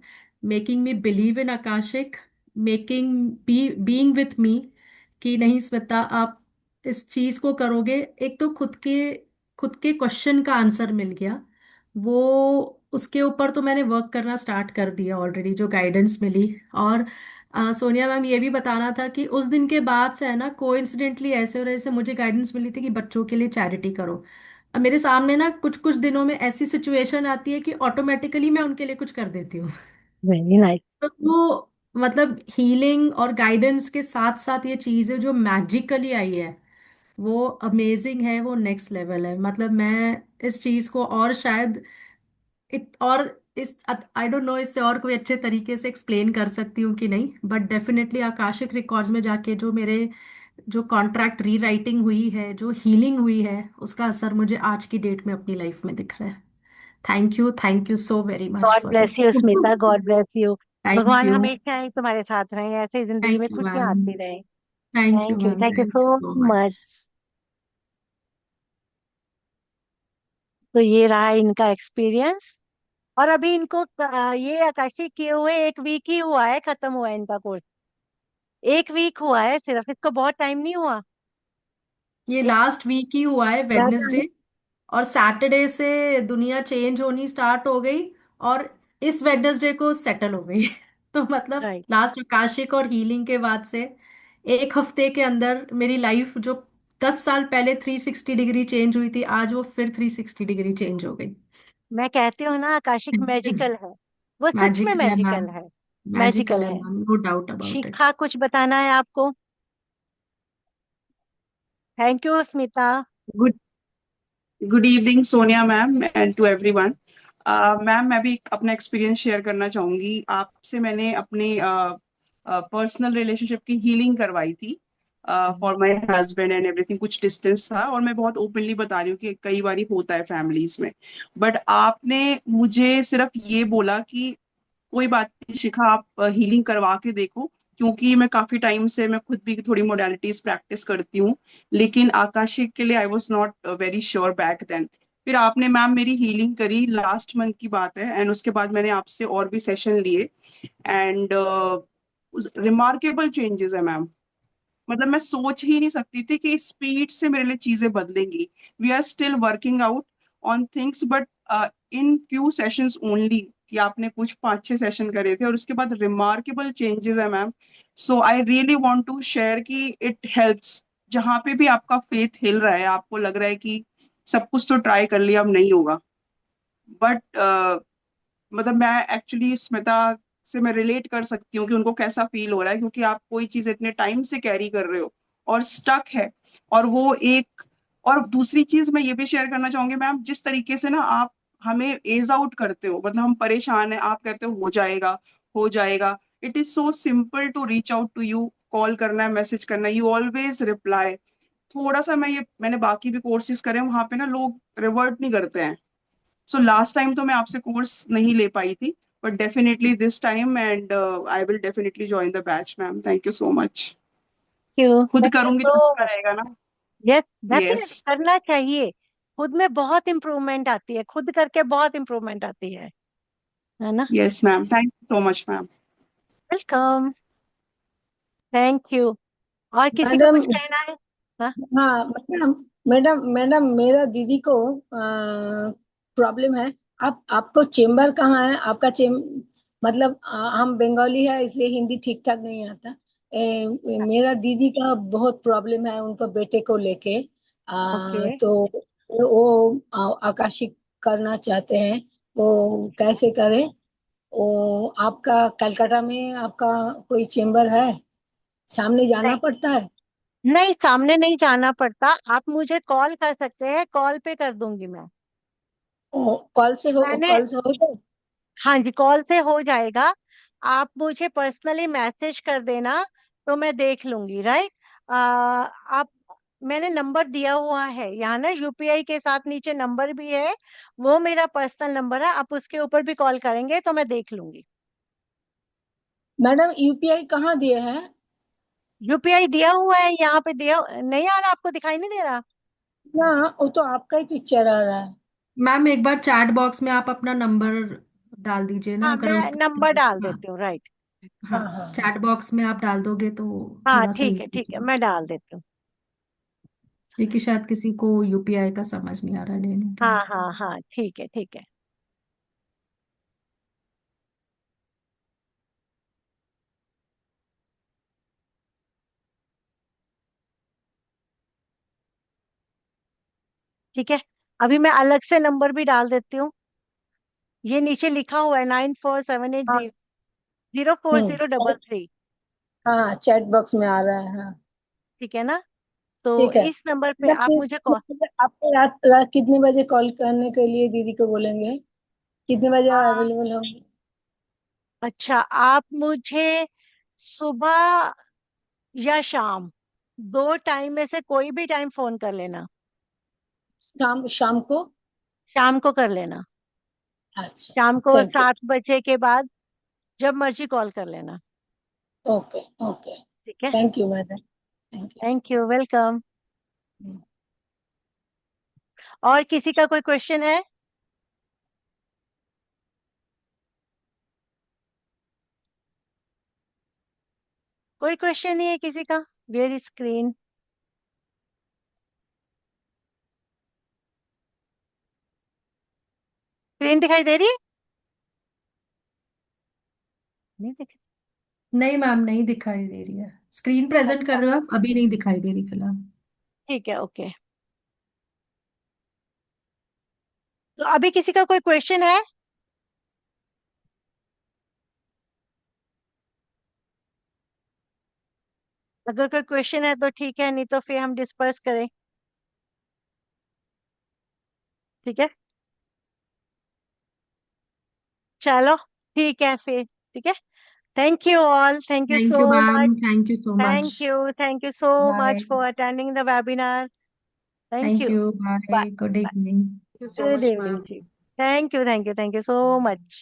making me believe in Akashic, making being with me कि नहीं स्मिता आप इस चीज को करोगे। एक तो खुद के क्वेश्चन का आंसर मिल गया, वो उसके ऊपर तो मैंने वर्क करना स्टार्ट कर दिया ऑलरेडी, जो गाइडेंस मिली। और सोनिया मैम ये भी बताना था कि उस दिन के बाद से है ना, कोइंसिडेंटली ऐसे और ऐसे मुझे गाइडेंस मिली थी कि बच्चों के लिए चैरिटी करो। अब मेरे सामने ना कुछ कुछ दिनों में ऐसी सिचुएशन आती है कि ऑटोमेटिकली मैं उनके लिए कुछ कर देती हूँ। Very nice. तो वो मतलब हीलिंग और गाइडेंस के साथ साथ ये चीज़ें जो मैजिकली आई है वो अमेजिंग है, वो नेक्स्ट लेवल है। मतलब मैं इस चीज़ को और शायद और इस आई डोंट नो इससे और कोई अच्छे तरीके से एक्सप्लेन कर सकती हूँ कि नहीं, बट डेफिनेटली आकाशिक रिकॉर्ड्स में जाके जो मेरे जो कॉन्ट्रैक्ट री राइटिंग हुई है, जो हीलिंग हुई है, उसका असर मुझे आज की डेट में अपनी लाइफ में दिख रहा है। Thank you so very much God for bless this. You Smita, God bless you. Thank भगवान यू। हमेशा ही तुम्हारे साथ रहे, ऐसे ही जिंदगी में थैंक यू खुशियां मैम। आती रहे। Thank you, ma'am thank you thank you so so much. Much. तो ये रहा इनका एक्सपीरियंस। और अभी इनको ये आकाशीय किए हुए 1 वीक ही हुआ है, खत्म हुआ है इनका कोर्स। 1 वीक हुआ है सिर्फ, इसको बहुत टाइम नहीं हुआ। ये एक लास्ट वीक ही हुआ है, ज्यादा वेडनेसडे। और सैटरडे से दुनिया चेंज होनी स्टार्ट हो गई। और इस वेडनेसडे को सेटल हो गई। तो मतलब राइट। लास्ट आकाशिक और हीलिंग के बाद से 1 हफ्ते के अंदर मेरी लाइफ जो 10 साल पहले 360 डिग्री चेंज हुई थी, आज वो फिर 360 डिग्री चेंज हो गई। मैं कहती हूँ ना, आकाशिक मैजिकल है, वो सच में मैजिकल है मैम। मैजिकल है। मैजिकल मैजिकल है है। Ma'am, no doubt about it. Shikha, कुछ बताना है आपको? Thank you Smita. Good good evening Sonia ma'am and to everyone. Ma'am, मैं भी अपना एक्सपीरियंस शेयर करना चाहूंगी आपसे। मैंने अपने पर्सनल रिलेशनशिप की हीलिंग करवाई थी for my husband and everything. कुछ डिस्टेंस था, और मैं बहुत ओपनली बता रही हूँ कि कई बार होता है फैमिलीज में। बट आपने मुझे सिर्फ ये बोला कि कोई बात नहीं शिखा, आप हीलिंग करवा के देखो, क्योंकि मैं काफी टाइम से मैं खुद भी थोड़ी मोडालिटीज प्रैक्टिस करती हूँ। लेकिन आकाशिक के लिए I was not very sure back then. फिर आपने मैम मेरी हीलिंग करी, लास्ट मंथ की बात है, एंड उसके बाद मैंने आपसे और भी सेशन लिए, एंड रिमार्केबल चेंजेस है मैम। मतलब मैं सोच ही नहीं सकती थी कि स्पीड से मेरे लिए चीजें बदलेंगी। We are still working out on things, but in few sessions only, कि आपने कुछ 5-6 सेशन करे थे और उसके बाद रिमार्केबल चेंजेस है ma'am. So I really want to share कि इट हेल्प्स। जहां पे भी आपका फेथ हिल रहा है, आपको लग रहा है कि सब कुछ तो ट्राई कर लिया, अब नहीं होगा, बट मतलब मैं एक्चुअली स्मिता से मैं रिलेट कर सकती हूँ कि उनको कैसा फील हो रहा है, क्योंकि आप कोई चीज इतने टाइम से कैरी कर रहे हो और स्टक है। और वो एक, और दूसरी चीज मैं ये भी शेयर करना चाहूंगी मैम, जिस तरीके से ना आप हमें एज आउट करते हो, मतलब हम परेशान हैं, आप कहते हो जाएगा, हो जाएगा। It is so simple to reach out to you, call करना है, मैसेज करना है, यू ऑलवेज रिप्लाई। थोड़ा सा मैंने बाकी भी कोर्सेज करे हैं, वहां पे ना लोग रिवर्ट नहीं करते हैं। सो लास्ट टाइम तो मैं आपसे कोर्स नहीं ले पाई थी, but definitely this time, and I will definitely join the batch ma'am. Thank you so much. क्यों, खुद थैंक यू करूंगी तो सो अच्छा मच। रहेगा ना। Yes, definitely yes. करना चाहिए। खुद में बहुत इम्प्रूवमेंट आती है, खुद करके बहुत इम्प्रूवमेंट आती है ना। Yes ma'am, thank you so much ma'am. Welcome. Thank you. और किसी को मैडम। कुछ कहना है? हाँ। हाँ मैडम। मैडम मैडम मेरा दीदी को प्रॉब्लम है। आप आपको चेम्बर कहाँ है आपका मतलब हम बंगाली है इसलिए हिंदी ठीक ठाक नहीं आता। मेरा दीदी का बहुत प्रॉब्लम है उनको बेटे को लेके। ओके। तो वो आकाशिक करना चाहते हैं। वो कैसे करें? वो आपका कलकत्ता में आपका कोई चेम्बर है? सामने जाना नहीं, पड़ता है? नहीं सामने नहीं जाना पड़ता, आप मुझे कॉल कर सकते हैं, कॉल पे कर दूंगी मैं। मैंने, कॉल से हो गए? हाँ जी, कॉल से हो जाएगा। आप मुझे पर्सनली मैसेज कर देना, तो मैं देख लूंगी, राइट। आप, मैंने नंबर दिया हुआ है यहाँ ना, यूपीआई के साथ नीचे नंबर भी है, वो मेरा पर्सनल नंबर है, आप उसके ऊपर भी कॉल करेंगे तो मैं देख लूंगी। मैडम यूपीआई कहाँ दिए हैं? यूपीआई दिया हुआ है यहाँ पे, दिया नहीं आ रहा आपको, दिखाई नहीं दे रहा? ना, वो तो आपका ही पिक्चर आ रहा है। मैम एक बार चैट बॉक्स में आप अपना नंबर डाल दीजिए ना, हाँ, अगर मैं उसका नंबर डाल हाँ। देती हूँ, राइट। हाँ, हाँ हाँ हाँ। चैट बॉक्स में आप डाल दोगे तो हाँ थोड़ा सही ठीक है, ठीक है, रहेगा। मैं डाल देती हूँ। क्योंकि शायद किसी को यूपीआई का समझ नहीं आ रहा लेने के लिए। हाँ हाँ हाँ, ठीक है, ठीक है। ठीक है, अभी मैं अलग से नंबर भी डाल देती हूँ। ये नीचे लिखा हुआ है 9478 हाँ। 04033। हाँ चैट बॉक्स में आ रहा है, हाँ। ठीक है ना? तो ठीक है। इस नंबर पे मतलब आप मुझे कॉल, आपको रात रात कितने बजे कॉल करने के लिए दीदी को बोलेंगे? कितने बजे अवेलेबल होंगे? अच्छा, आप मुझे सुबह या शाम, दो टाइम में से कोई भी टाइम फोन कर लेना। शाम शाम को? शाम को कर लेना, अच्छा। शाम को थैंक यू। 7 बजे के बाद, जब मर्जी कॉल कर लेना। Okay okay. ठीक है। Thank you madam. Thank thank you, welcome. You. और किसी का कोई क्वेश्चन है? कोई क्वेश्चन नहीं है किसी का? Where is screen? स्क्रीन दिखाई दे रही है? नहीं दिख। नहीं मैम, नहीं दिखाई दे रही है। स्क्रीन प्रेजेंट कर अच्छा, रहे हो आप, अभी नहीं दिखाई दे रही फिलहाल। ठीक है, ओके। तो अभी किसी का कोई क्वेश्चन है? अगर कोई क्वेश्चन है तो ठीक है, नहीं तो फिर हम डिस्पर्स करें। ठीक है, चलो, ठीक है फिर, ठीक है। Thank you all, thank you thank so you ma'am, much. Thank you so much. Thank you so bye. Much for attending the webinar. Thank thank you. You, bye. Bye, good evening. Thank you so good much, evening ma'am. जी। Thank you, thank you, thank you so much.